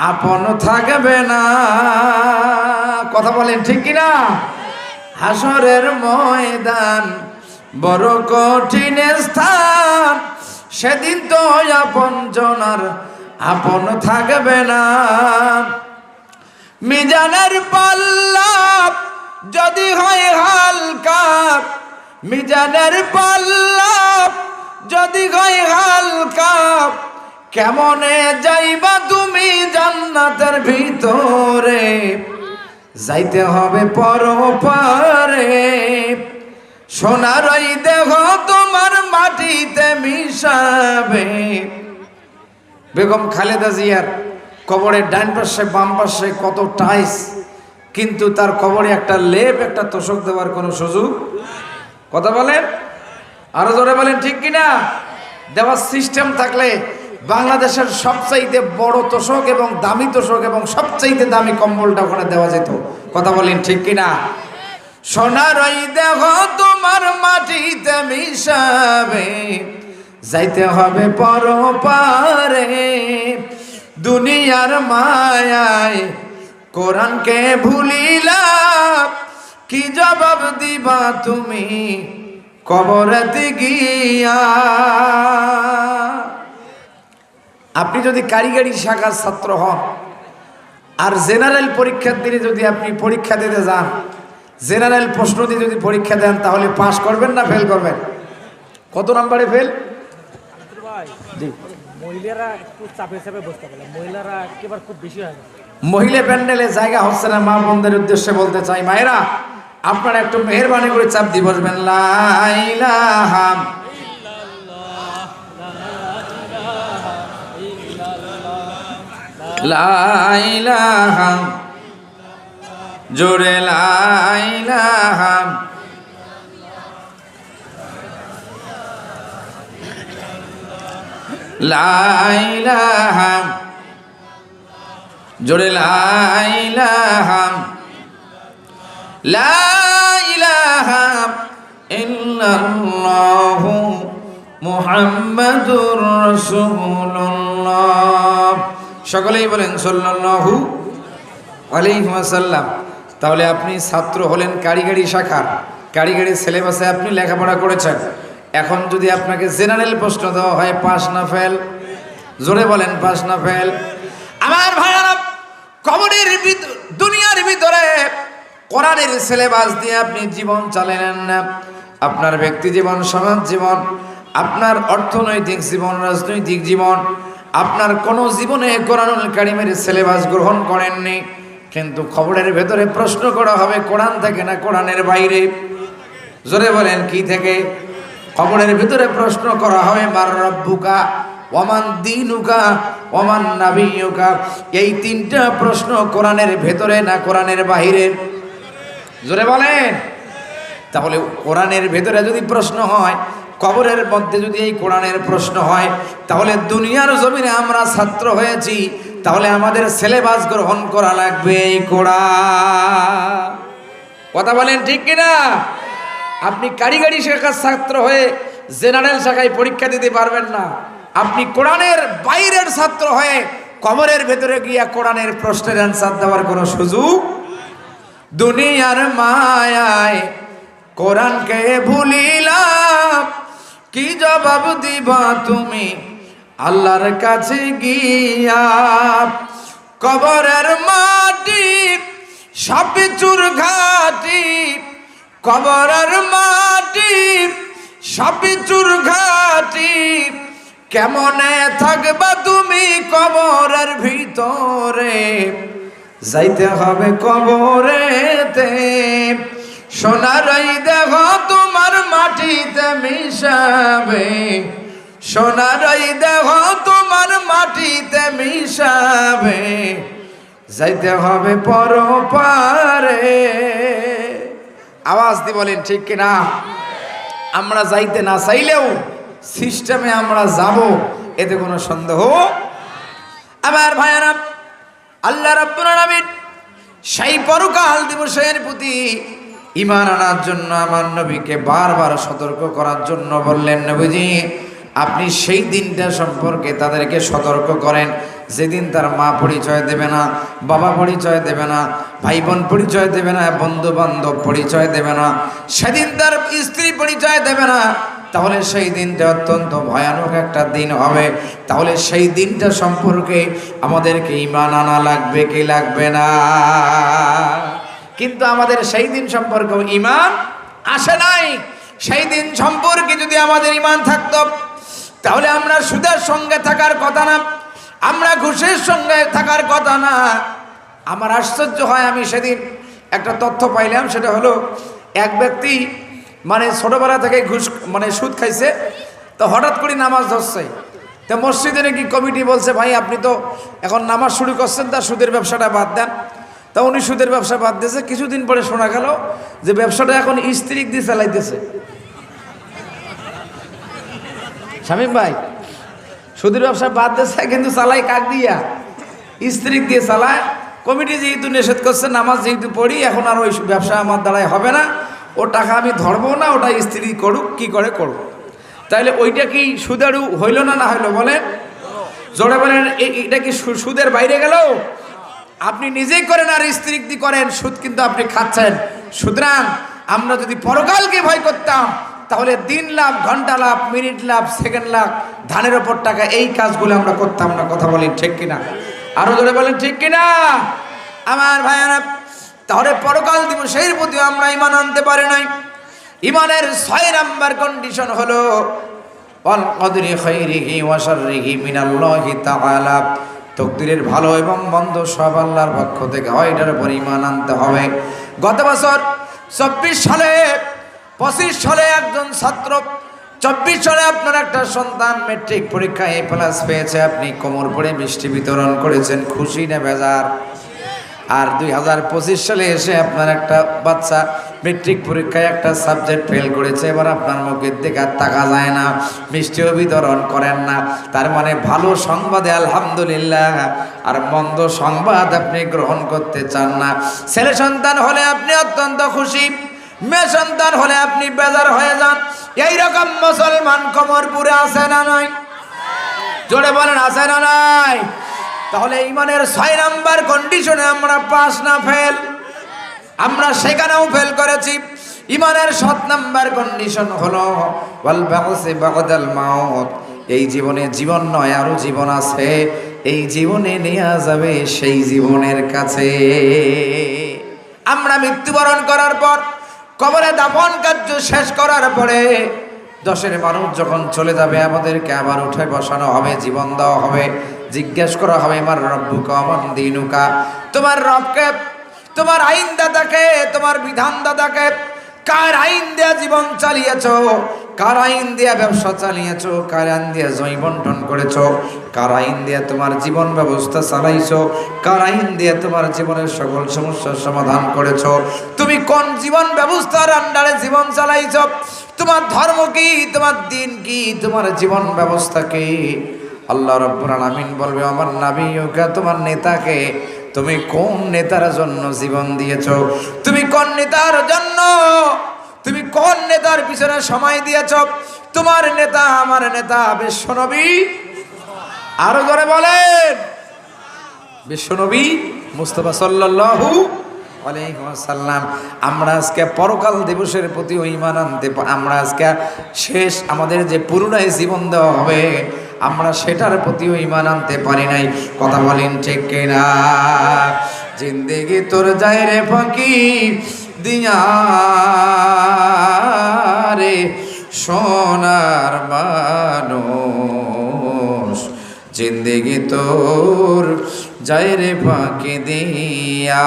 আপন থাকবে না। কথা বলেন ঠিক কিনা? হাসরের ময়দান বড় কঠিন স্থান। সেদিন তো আপন জনার আপন থাকবে না। মিজানের পাল্লা যদি হয় হালকা, মিজানের পাল্লা যদি হয় হালকা, কেমনে যাইবা তুমি জান্নাতের ভিতরে? যাইতে হবে পরপারে, সোনারই দেহ তোমার মাটিতে মিশাবে। বেগম খালেদা জিয়ার কবরের ডান পাশে বাম পাশে কত টাইস, কিন্তু তার কবরে একটা লেপ, একটা তোষক দেওয়ার কোনো সুযোগ। কথা বলেন আরো জোরে বলেন ঠিক কিনা? দেওয়ার সিস্টেম থাকলে বাংলাদেশের সবচাইতে বড় তোষক এবং দামি তোষক এবং সবচাইতে দামি কম্বলটা ওখানে দেওয়া যেত। কথা বলেন ঠিক কিনা? সোনারই দেহ তোমার মাটিতে মিশাবে। যাইতে হবে পরপারে, দুনিয়ার মায়ায় কোরআনকে ভুলিলা, কি জবাব দিবা তুমি কবরেতে গিয়া? আপনি যদি কারিগরি শাখার ছাত্র হন আর জেনারেল পরীক্ষার দিনে যদি আপনি পরীক্ষা দিতে যান, জেনারেল প্রশ্ন দিয়ে যদি পরীক্ষা দেন, তাহলে পাস করবেন না ফেল করবেন? কত নম্বরে ফেল? মহিলারা একটু চাপে চাপে বসতে পারে, মহিলারা একেবারে খুব বেশি হয়। মহিলা প্যান্ডেলে জায়গা হচ্ছে না। মা বোনদের উদ্দেশ্যে বলতে চাই, মায়েরা আপনারা একটু মেহেরবানি করে চাপ দিয়ে বসবেন। লা ইলাহা লা ইলাহা, জোরে লা ইলাহা, লা ইলাহা, জোরে লা ইলাহা, লা ইলাহা ইল্লাল্লাহু মুহাম্মাদুর রাসূলুল্লাহ। সকলেই বলেন সাল্লাল্লাহু আলাইহি ওয়াসাল্লাম। তাহলে আপনি ছাত্র হলেন কারিগরি শাখার, কারিগরি সিলেবাসে আপনি লেখাপড়া করেছেন। এখন যদি আপনাকে জেনারেল প্রশ্ন দেওয়া হয়, পাস না ফেল? জোরে বলেন পাস না ফেল? আমার ভাইরা, কবরের দুনিয়ার ভিতরে কোরআনের সিলেবাস দিয়ে আপনি জীবন চালালেন না, আপনার ব্যক্তি জীবন, সমাজ জীবন আপনার অর্থনৈতিক জীবন, রাজনৈতিক জীবন, আপনার কোনো জীবনে কোরআনুল কারীমের সিলেবাস গ্রহণ করেননি, কিন্তু খবরের ভেতরে প্রশ্ন করা হবে কোরআন থেকে না কোরআনের বাইরে? জোরে বলেন কি থেকে? খবরের ভিতরে প্রশ্ন করা হবে মার রব্বুকা ওয়ামান দীনুকা ওয়ামান নাবিয়ুকা। এই তিনটা প্রশ্ন কোরআনের ভেতরে না কোরআনের বাইরে? জোরে বলেন। তাহলে কোরআনের ভেতরে যদি প্রশ্ন হয়, কবরের মধ্যে যদি এই কোরআনের প্রশ্ন হয়, তাহলে দুনিয়ার জমিনে আমরা ছাত্র হয়েছি, তাহলে আমাদের সিলেবাস গ্রহণ করা লাগবে এই কোরআন। কথা বলেন ঠিক কিনা? আপনি কারিগরি শাখার ছাত্র হয়ে জেনারেল শাখায় পরীক্ষা দিতে পারবেন না। আপনি কোরআনের বাইরের ছাত্র হয়ে কবরের ভেতরে গিয়া কোরআনের প্রশ্নের অ্যান্সার দেওয়ার কোনো সুযোগ। দুনিয়ার মায়ায় কোরআনকে ভুলিলাম, কি জবাব দিবা তুমি আল্লাহর কাছে গিয়া? কবরের মাটি সবই চুরঘাটি, কবরের মাটি সবই চুরঘাটি, কেমনে থাকবা তুমি কবরের ভিতরে? যাইতে হবে কবরেতে, সোনারই দেহ তোমার মাটিতে মিশাবে, সোনারই দেহ তোমার মাটিতে মিশাবে, যাইতে হবে পরপারে। আওয়াজ দিয়ে বলেন ঠিক কিনা? আমরা যাইতে না চাইলেও সিস্টেমে আমরা যাব, এতে কোনো সন্দেহ। আবার ভাইয়ারা, আল্লাহ রাব্বুল আলামিন সেই পরকাল দিবসের প্রতি ঈমান আনার জন্য আমার নবীকে বারবার সতর্ক করার জন্য বললেন, নবীজি আপনি সেই দিনটা সম্পর্কে তাদেরকে সতর্ক করেন যেদিন তার মা পরিচয় দেবে না, বাবা পরিচয় দেবে না, ভাই বোন পরিচয় দেবে না, বন্ধু বান্ধব পরিচয় দেবে না, সেদিন তার স্ত্রী পরিচয় দেবে না। তাহলে সেই দিনটা অত্যন্ত ভয়ানক একটা দিন হবে। তাহলে সেই দিনটা সম্পর্কে আমাদেরকে ঈমান আনা লাগবে কি লাগবে না? কিন্তু আমাদের সেই দিন সম্পর্কে ঈমান আসে নাই। সেই দিন সম্পর্কে যদি আমাদের ঈমান থাকতো, তাহলে আমরা সুদের সঙ্গে থাকার কথা না, আমরা ঘুষের সঙ্গে থাকার কথা না। আমার আশ্চর্য হয়, আমি সেদিন একটা তথ্য পাইলাম, সেটা হলো এক ব্যক্তি ছোটবেলা থেকে ঘুষ সুদ খাইছে, তো হঠাৎ করে নামাজ ধরছে। তো মসজিদে নাকি কমিটি বলছে, ভাই আপনি তো এখন নামাজ শুরু করছেন, তা সুদের ব্যবসাটা বাদ দেন। তা উনি সুদের ব্যবসা বাদ দিয়েছে। কিছুদিন পরে শোনা গেল যে ব্যবসাটা এখন স্ত্রী দিয়ে চালাইতেছে। শামীম ভাই, সুদের ব্যবসা বাদ দিয়েছে কিন্তু চালাই কাক দিয়া? স্ত্রী দিয়ে চালায়। কমিটি যেহেতু নিষেধ করছে, নামাজ যেহেতু পড়ি, এখন আর ওই ব্যবসা আমার দ্বারাই হবে না, ও টাকা আমি ধরবো না, ওটা স্ত্রী করুক, কি করে করুক। তাইলে ওইটা কি সুদেরও হইল না? না হইলো বলেন? জোরে বলেন, এটা কি সুদের বাইরে গেল? আপনি নিজেই করেন আর স্ত্রী দিয়ে করেন, সুদ কিন্তু আপনি খাচ্ছেন। সুতরাং আমরা যদি পরকালকে ভয় করতাম, তাহলে দিন লাভ, ঘন্টা লাভ, মিনিট লাভ, সেকেন্ড লাভ, ধানের ওপর টাকা, এই কাজগুলো আমরা করতাম না। কথা বলেন ঠিক কিনা? আরো জোরে বলেন ঠিক কিনা? আমার ভাইয়ারা, তাহলে পরকাল দিবসের প্রতি আমরা ঈমান আনতে পারি নাই। ঈমানের 6 নাম্বার কন্ডিশন হলো ওয়াল কদরি খাইরিহি ওয়া শাররিহি মিনাল্লাহি তাআলা। তকদিরের ভালো এবং মন্দ সব আল্লাহর পক্ষ থেকে হয়, এটার উপর ঈমান আনতে হবে। গত বছর 24 সালে 25 সালে একজন ছাত্র, 24 সালে আপনার একটা সন্তান মেট্রিক পরীক্ষায় A+ পেয়েছে, আপনি কোমর পড়ে মিষ্টি বিতরণ করেছেন, খুশি না বেজার? আর 2025 সালে এসে আপনার একটা বাচ্চা মেট্রিক পরীক্ষায় একটা সাবজেক্ট ফেল করেছে, এবার আপনার মুখের দিকে আর তাকা যায় না, মিষ্টিও বিতরণ করেন না। তার মানে ভালো সংবাদে আলহামদুলিল্লাহ, আর মন্দ সংবাদ আপনি গ্রহণ করতে চান না। ছেলে সন্তান হলে আপনি অত্যন্ত খুশি, মেয়ে সন্তান হলে আপনি বেজার হয়ে যান। এইরকম মুসলমান কোমরপুরে আছে না নাই? জোরে বলেন আছে না নাই? তাহলে ঈমানের 6 নাম্বার কন্ডিশনে আমরা পাস না ফেল? আমরা সেখানেও ফেল করেছি। ঈমানের 7 নাম্বার কন্ডিশন হলো ওয়াল বা'সি বা'দাল মাউত। এই জীবনে জীবন নয়, আরো জীবন আছে, এই জীবনে নেওয়া যাবে সেই জীবনের কাছে। আমরা মৃত্যুবরণ করার পর, কবরে দাফন কার্য শেষ করার পরে দশের মানুষ যখন চলে যাবে আমাদেরকে আবার উঠে বসানো হবে, জীবন দেওয়া হবে, জিজ্ঞেস করা হবে আমার রব্বুকা মান দিনুকা, তোমার রবকে, তোমার আইন দাদাকে, তোমার বিধান দাদাকে, কার আইন দেয়া জীবন চালিয়েছো, কার আইন দেয়া ব্যবসা চালিয়েছো, কার আইন দেয়া জমি বন্টন করেছো, কার আইন দেয়া তোমার জীবন ব্যবস্থা চালাইছো, কার আইন দেয়া তোমার জীবনের সকল সমস্যার সমাধান করেছো, তুমি কোন জীবন ব্যবস্থার আন্ডারে জীবন চালাইছো, তোমার ধর্ম কি, তোমার দিন কি, তোমার জীবন ব্যবস্থা কি। আল্লাহ রাব্বুল আলামিন বলবে আমার নবীকে, তোমার নেতাকে, তুমি কোন নেতার জন্য জীবন দিয়েছো, তুমি কোন নেতার জন্য, তুমি কোন নেতার পিছনে সময় দিয়েছো। তোমার নেতা আমার নেতা বিশ্বনবী, আরো জোরে বলেন বিশ্বনবী মুস্তাফা সাল্লাল্লাহু আলাইহি ওয়াসাল্লাম। আমরা আজকে পরকাল দিবসের প্রতি ঈমান আনতে, আমরা আজকে শেষ আমাদের যে পুরোটাই জীবন দেওয়া হবে, আমরা সেটার প্রতিও ঈমান আনতে পারি নাই। কথা বলেন ঠিক কিনা? জিন্দেগি তোর যায় রে ফাঁকি দিয়া রে সোনার মানুষ, জিন্দেগি তোর যায় রে ফাঁকি দিয়া।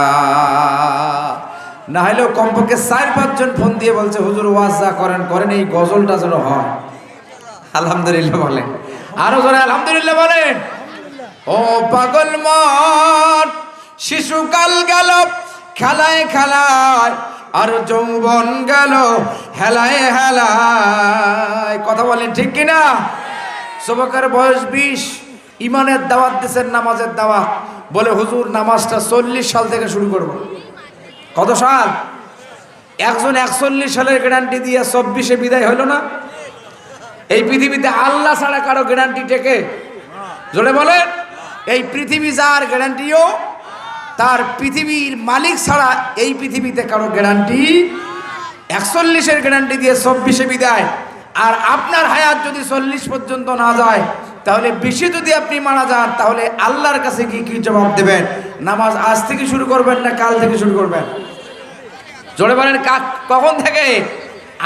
না হলেও কমপক্ষে 4-5 জন ফোন দিয়ে বলছে হুজুর ওয়াজ যা করেন করেন, এই গজলটা যেন হয়। আলহামদুলিল্লাহ বলেন, আরো জোরে আলহামদুলিল্লাহ বলেন। ও পাগল মন শিশুকাল গেল খেলায় খেলায়, আর যৌবন গেল হেলায় হেলায়। কথা বলেন ঠিক কিনা? যুবকের বয়স 20, ইমানের দাওয়াত দিচ্ছেন, নামাজের দাওয়াত, বলে হুজুর নামাজটা 40 সাল থেকে শুরু করব। কত সাল? একজন 41 সালের গ্যারান্টি দিয়ে 24-এ বিদায় হলো না। এই পৃথিবীতে আল্লাহ ছাড়া কারো গ্যারান্টি টেকে? জোরে বলেন। এই পৃথিবী যার গ্যারান্টিও তার পৃথিবীর মালিক ছাড়া এই পৃথিবীতে কারো গ্যারান্টি। 41-এর গ্যারান্টি দিয়ে 24-এ বিদায়। আর আপনার হায়াত যদি 40 পর্যন্ত না যায়, তাহলে বেশি যদি আপনি মারা যান, তাহলে আল্লাহর কাছে কি জবাব দেবেন? নামাজ আজ থেকে শুরু করবেন না কাল থেকে শুরু করবেন? জোরে বলেন কখন থেকে?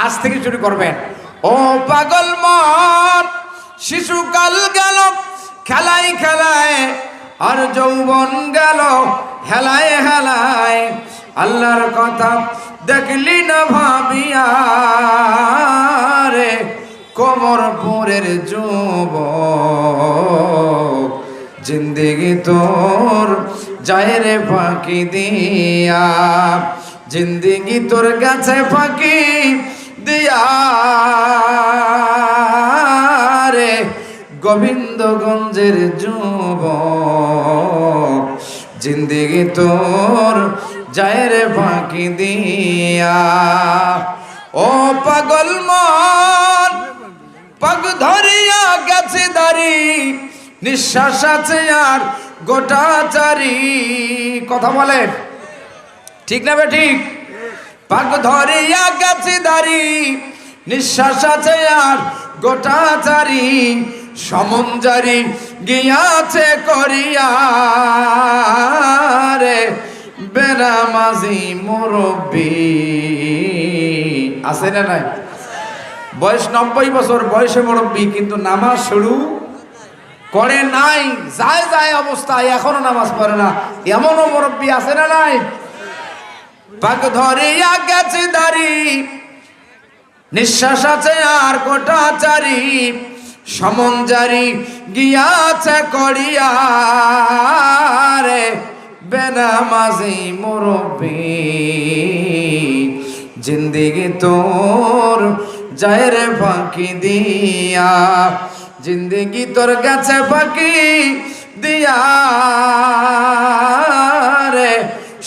আজ থেকে শুরু করবেন। ও পাগল মন শিশুকাল গেল খেলায় খেলায়, আর যৌবন গেল হেলায় হেলায়। আল্লাহর কথা দেখলি না ভাবিয়া রে কোমরপুরের যুবক, জিন্দেগি তোর যায় রে ফাঁকি দিয়া, জিন্দেগি তোর গেছে ফাঁকি দিয়া রে গোবিন্দগঞ্জের যুবক, জিন্দেগি তোর যায় রে ফাঁকি দিয়া। ও পাগল মন পাগ ধরিয়া গেছে দাড়ি, নিঃশ্বাস আছে আর গোটা চারি। কথা বলেন ঠিক না বে ঠিক? পাগ ধরিয়া গেছে দাড়ি, নিঃশ্বাস আছে আর গোটা চারি। সমঞ্জারি গিয়াছে করিয়া রে বেনামাজি মুরব্বি। আছে না নাই? বয়স 90 বছর বয়সে মুরব্বি, কিন্তু নামাজ শুরু করে নাই। যায় যায় অবস্থায় এখনো নামাজ পড়ে না, এমনও মুরব্বি আছে না নাই? পাক ধরিয়া গেছে দাড়ি, নিঃশ্বাস আছে আর গোটা চারি। সমঞ্জারি গিয়াছে করিয়া রে বেনামাজি মুরব্বি, জিন্দেগি তোর যায় রে ফাঁকি দিয়া, জিন্দেগি তোর গেছে ফাঁকি দিয়া রে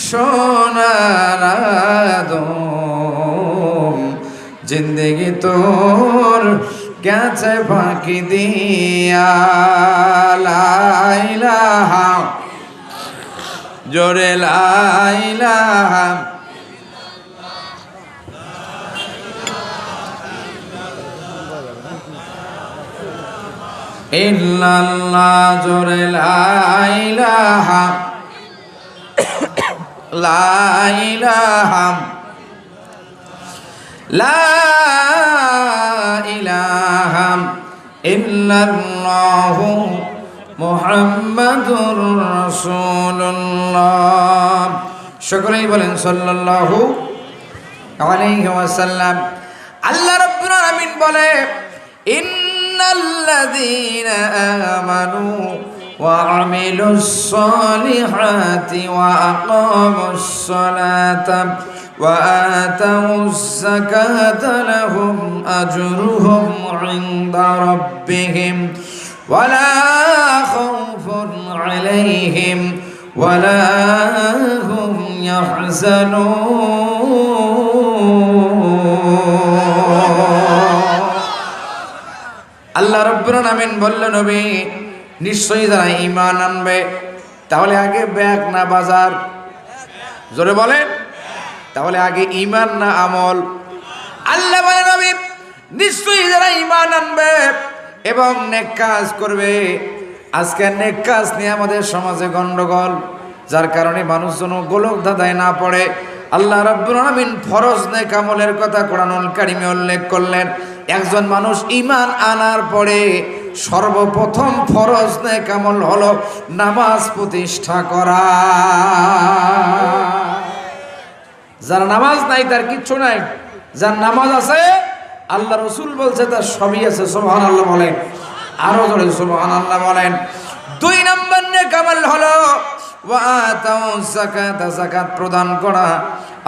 সোনার আদম, জিন্দেগি তোর গেছে ফাঁকি দিয়া। লা ইলাহা, জোরে লা ইলাহা ইল্লাল্লাহ, জোরে লা ইলাহা লা ইলাহা লা ইলাহা ইল্লাল্লাহু মুহাম্মাদুর রাসূলুল্লাহ। সকলেই বলেন সাল্লাল্লাহু আলাইহি ওয়াসাল্লাম। আল্লাহ রাব্বুল আলামিন বলে, ইন্নাল্লাযীনা আমানু ওয়া আমিলুস সালিহাতি ওয়া আকামুস সালাতা ওয়া আতাউস যাকাতা লাহুম আজরুহুম ইনদা রাব্বিহিম ওয়া লা খাউফুন আলাইহিম ওয়া লা হুম ইয়াহজানুন। আল্লাহ রাব্বুল আলামিন বললেন, নবী নিশ্চয়ই যারা ঈমান আনবে, তাহলে আগে ব্যাগ না বাজার? জোরে বলেন, তাহলে আগে ঈমান না আমল? আল্লাহ বলেন, নবী নিশ্চয়ই যারা ঈমান আনবে এবং নেক কাজ করবে। আজকে নেক কাজ নিয়ে আমাদের সমাজে গন্ডগোল, যার কারণে মানুষজন গোলক ধাঁধায় না পড়ে। আল্লাহ রাব্বুল আলামিন ফরজ নেক আমলের কথা কোরআনুল কারীমে উল্লেখ করলেন। একজন মানুষ ঈমান আনার পরে সর্বপ্রথম ফরজ নেক আমল হলো নামাজ প্রতিষ্ঠা করা। যার নামাজ নাই তার কিচ্ছু নাই, যার নামাজ আছে আল্লাহ রাসূল বলছে তার সবই আছে। সুবহানাল্লাহ বলেন, আরো জোরে সুবহানাল্লাহ বলেন। 2 নম্বর নেক আমল হলো ওয়া আতাউস যাকাত, যাকাত প্রদান করা।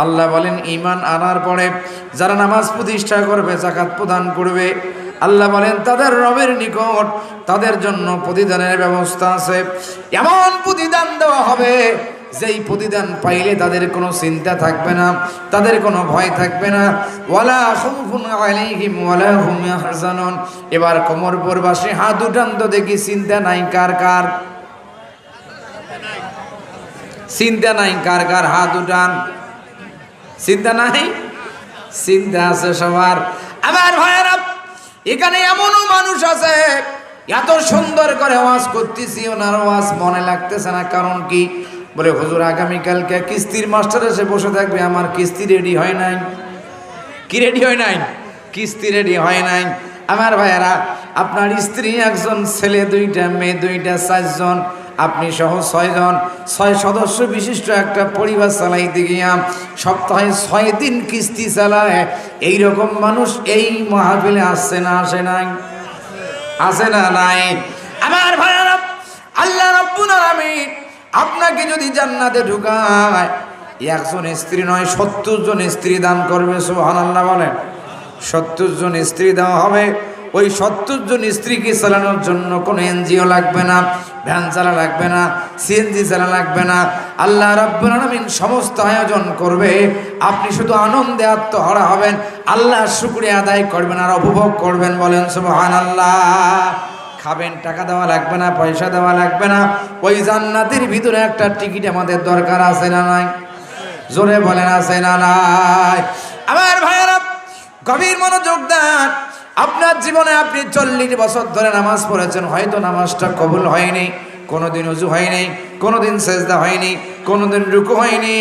আল্লাহ বলেন ঈমান আনার পরে যারা নামাজ প্রতিষ্ঠা করবে, যাকাত প্রদান করবে, আল্লাহ বলেন তাদের রবের নিকট তাদের জন্য প্রতিদানের ব্যবস্থা আছে। এমন প্রতিদান দেওয়া হবে যেই প্রতিদান পাইলে তাদের কোনো চিন্তা থাকবে না, তাদের কোনো ভয় থাকবে না। ওয়ালা খাউফুন আলাইহিম ওয়ালা হুম ইয়াহজানুন। এবার কোমরপুরবাসী হাত উঠান তো দেখি, চিন্তা নাই কার কার? চিন্তা নাই কার কার? হাত উঠান। চিন্তা নাই? চিন্তা আছে সবার। আমার ভাইয়েরা, এখানে এমনও মানুষ আছে এত সুন্দর করে ওয়াজ করতেছি, ওনার ওয়াজ মনে লাগতেছে না। কারণ কি? বলে হুজুর আগামীকালকে কিস্তির মাস্টার এসে বসে থাকবে, আমার কিস্তি রেডি হয় নাই। কি রেডি হয় নাই? কিস্তি রেডি হয় নাই। আমার ভাইয়েরা, আপনার স্ত্রী একজন, ছেলে 2টা, মেয়ে 2টা, 4 জন, আপনি সহ 6 জন, 6 সদস্য বিশিষ্ট একটা পরিবার চালাইতে গিয়া সপ্তাহে 6 দিন কিস্তি চালায়। এইরকম মানুষ এই মাহফিলে আসছে না আসে নাই? আসে না নাই? আমার ভাইয়েরা, আল্লাহ রাব্বুল আলামিন আপনাকে যদি জান্নাতে ঢুকায়, 1 জন স্ত্রী নয় 70 জন স্ত্রী দান করবে। সুবহানাল্লাহ বলেন। 70 জন স্ত্রী দেওয়া হবে। ওই 70 জন স্ত্রীকে চালানোর জন্য কোনো এনজিও লাগবে না, ভ্যান চালা লাগবে না, সিএনজি চালা লাগবে না। আল্লাহ রাব্বুল আলামিন সমস্ত আয়োজন করবে। আপনি শুধু আনন্দে আত্মহারা হবেন, আল্লাহর শুকরিয়া আদায় করবেন আর উপভোগ করবেন। বলেন সুবহানাল্লাহ। খাবেন, টাকা দেওয়া লাগবে না, পয়সা দেওয়া লাগবে না। ওই জান্নাতের ভিতরে একটা টিকিট আমাদের দরকার আছে না নাই? জোরে বলেন, আছে না নাই? আমার ভাইয়েরা, গভীর মনোযোগ দেন। আপনার জীবনে আপনি 40 বছর ধরে নামাজ পড়েছেন, হয়তো নামাজটা কবুল হয়নি, কোনোদিন ওযু হয়নি, কোনোদিন সেজদা হয়নি, কোনোদিন রুকু হয়নি,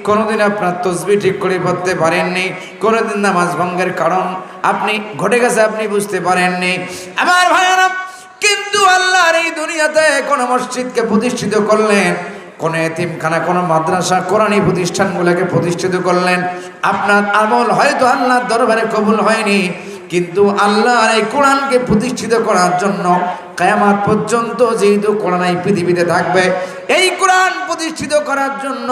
কোনোদিন আপনার তাসবিহ ঠিক করে পড়তে পারেননি, কোনোদিন নামাজ ভঙ্গের কারণ আপনি ঘটে গেছে আপনি বুঝতে পারেননি। আমার ভাইয়েরা, কিন্তু আল্লাহর এই দুনিয়াতে কোন মসজিদকে প্রতিষ্ঠিত করলেন, কোন এতিমখানা, কোন মাদ্রাসা, কোরআনী প্রতিষ্ঠানগুলোকে প্রতিষ্ঠিত করলেন। আপনার আমল হয়তো আল্লাহর দরবারে কবুল হয়নি, কিন্তু আল্লাহর এই কোরআনকে প্রতিষ্ঠিত করার জন্য কিয়ামত পর্যন্ত যেহেতু কোরআন এই পৃথিবীতে থাকবে, এই কোরআন প্রতিষ্ঠিত করার জন্য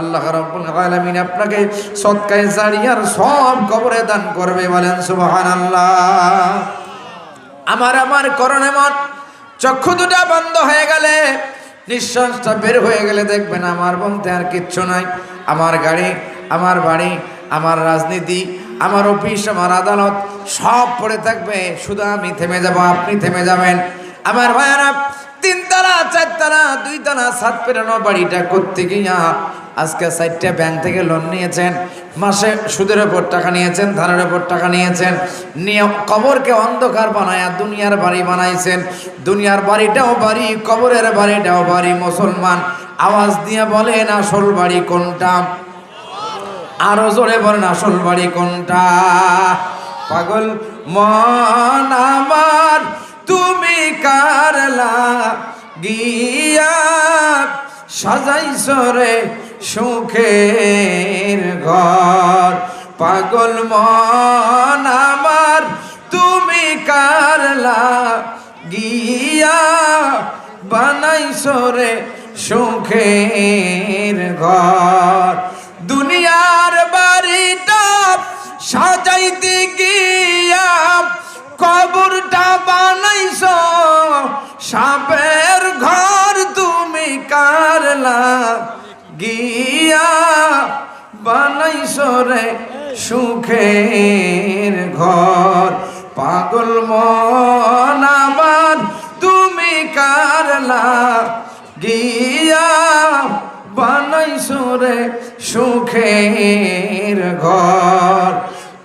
আল্লাহ রাব্বুল আলামিন আপনাকে সদকায়ে জারিয়ার সব কবরে দান করবে। বলেন সুবহানাল্লাহ। আমার করণে মন, চক্ষু দুটা বন্ধ হয়ে গেলে, নিঃশ্বাসটা বের হয়ে গেলে দেখবেন আমার বলতে আর কিচ্ছু নাই। আমার গাড়ি, আমার বাড়ি, আমার রাজনীতি, আমার অফিস, আমার আদালত সব পড়ে থাকবে, শুধু আমি থেমে যাব, আপনি থেমে যাবেন। আমার ভাইয়েরা, 3 তলা 4 তলা 2 তলা ছাদ পেরানো বাড়িটা করতে গিয়া আজকে 4টা ব্যাংক থেকে লোন নিয়েছেন, মাসে সুদের উপর টাকা নিয়েছেন, ধারের উপর টাকা নিয়েছেন, নিয়ে কবরকে অন্ধকার বানায়া দুনিয়ার বাড়ি বানাইছেন। দুনিয়ার বাড়িটাও বাড়ি, কবরের বাড়িটাও বাড়ি। মুসলমান আওয়াজ দিয়ে বলেন আসল বাড়ি কোনটা? আরো জোরে বলেন আসল বাড়ি কোনটা? পাগল মন আমার তুমি কারলা গিয়া সাজাইছো রে সুখের ঘর। পাগল মন আমার তুমি কারলা গিয়া বানাইছো রে সুখের ঘর। দুনিয়ার বাড়িটা সাজাইতে গিয়া কবরটা বানাইছো সাপের ঘর। তুমি কারলা গিয়া বানাইছো রে সুখের ঘর। পাগল মন আমার তুমি কারলা গিয়া বানাইছো রে সুখের ঘর।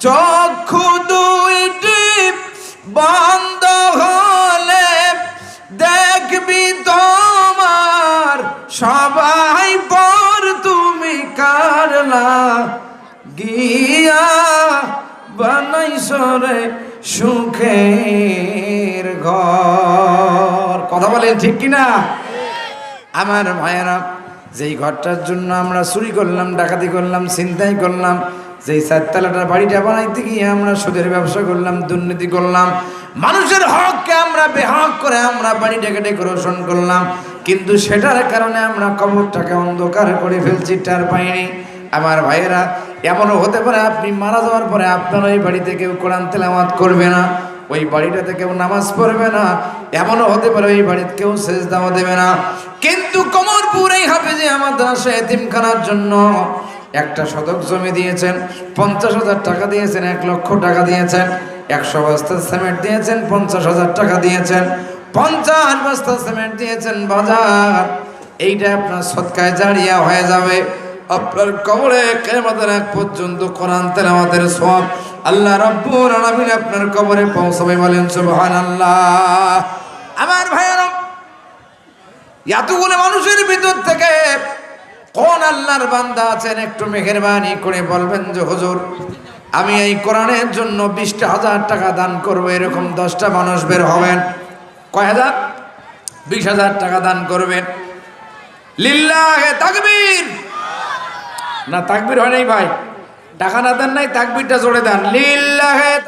চক্ষু দুইটি বন্ধ হলে দেখবি তোমার সবাই পর। তুমি কারলা গিয়া বানাইছো রে সুখের ঘর। কথা বলেন ঠিক কিনা আমার ভাইয়েরা? যেই ঘরটার জন্য আমরা চুরি করলাম, ডাকাতি করলাম, ছিনতাই করলাম, যেই চারতলাটার বাড়িটা বানাইতে গিয়ে আমরা সুদের ব্যবসা করলাম, দুর্নীতি করলাম, মানুষের হককে আমরা বেহক করে আমরা বাড়িটাকে ডেকোরেশন করলাম, কিন্তু সেটার কারণে আমরা কবরটাকে অন্ধকার করে ফেলছি, টার পাইনি। আমার ভাইয়েরা, এমনও হতে পারে আপনি মারা যাওয়ার পরে আপনার ওই বাড়িতে কেউ কোরআন তেলাওয়াত করবে না, ওই বাড়িটাতে কেউ নামাজ পড়বে না, এমনও হতে পারে ওই বাড়িতে কেউ সেজদাও দেবে না, কিন্তু কমরপুর এই হাফেজে মাদ্রাসা এতিমখানার জন্য একটা শতক জমি দিয়েছেন, 50,000 টাকা দিয়েছেন, 1 লক্ষ টাকা দিয়েছেন, 100 বস্তা সিমেন্ট দিয়েছেন, 50,000 টাকা দিয়েছেন, 50 বস্তা সিমেন্ট দিয়েছেন বাজার। এইটা আপনার সদকায় জারিয়া হয়ে যাবে। আপনার কবরে কিয়ামতের আগ পর্যন্ত কোরআন তেলাওয়াতের সওয়াব আল্লাহ রাব্বুল আলামিন আপনার কবরে পৌঁছাবে। বলেন সুবহানাল্লাহ। আমার ভাইয়েরা, এতগুলো মানুষের ভিতর থেকে কোন আল্লাহর বান্দা আছেন একটু মেহেরবানি করে বলবেন যে হুজুর আমি এই কোরআনের জন্য 20,000 টাকা দান করব, এরকম 10টা মানুষ বের হবেন। কয় হাজার? 20,000 টাকা দান করবেন। লিল্লাহে তাকবীর। না তাকবীর হয় নাই ভাই, টাকা না দেন নাই, তাকবীরটা জোরে দেন। লিল্লাহে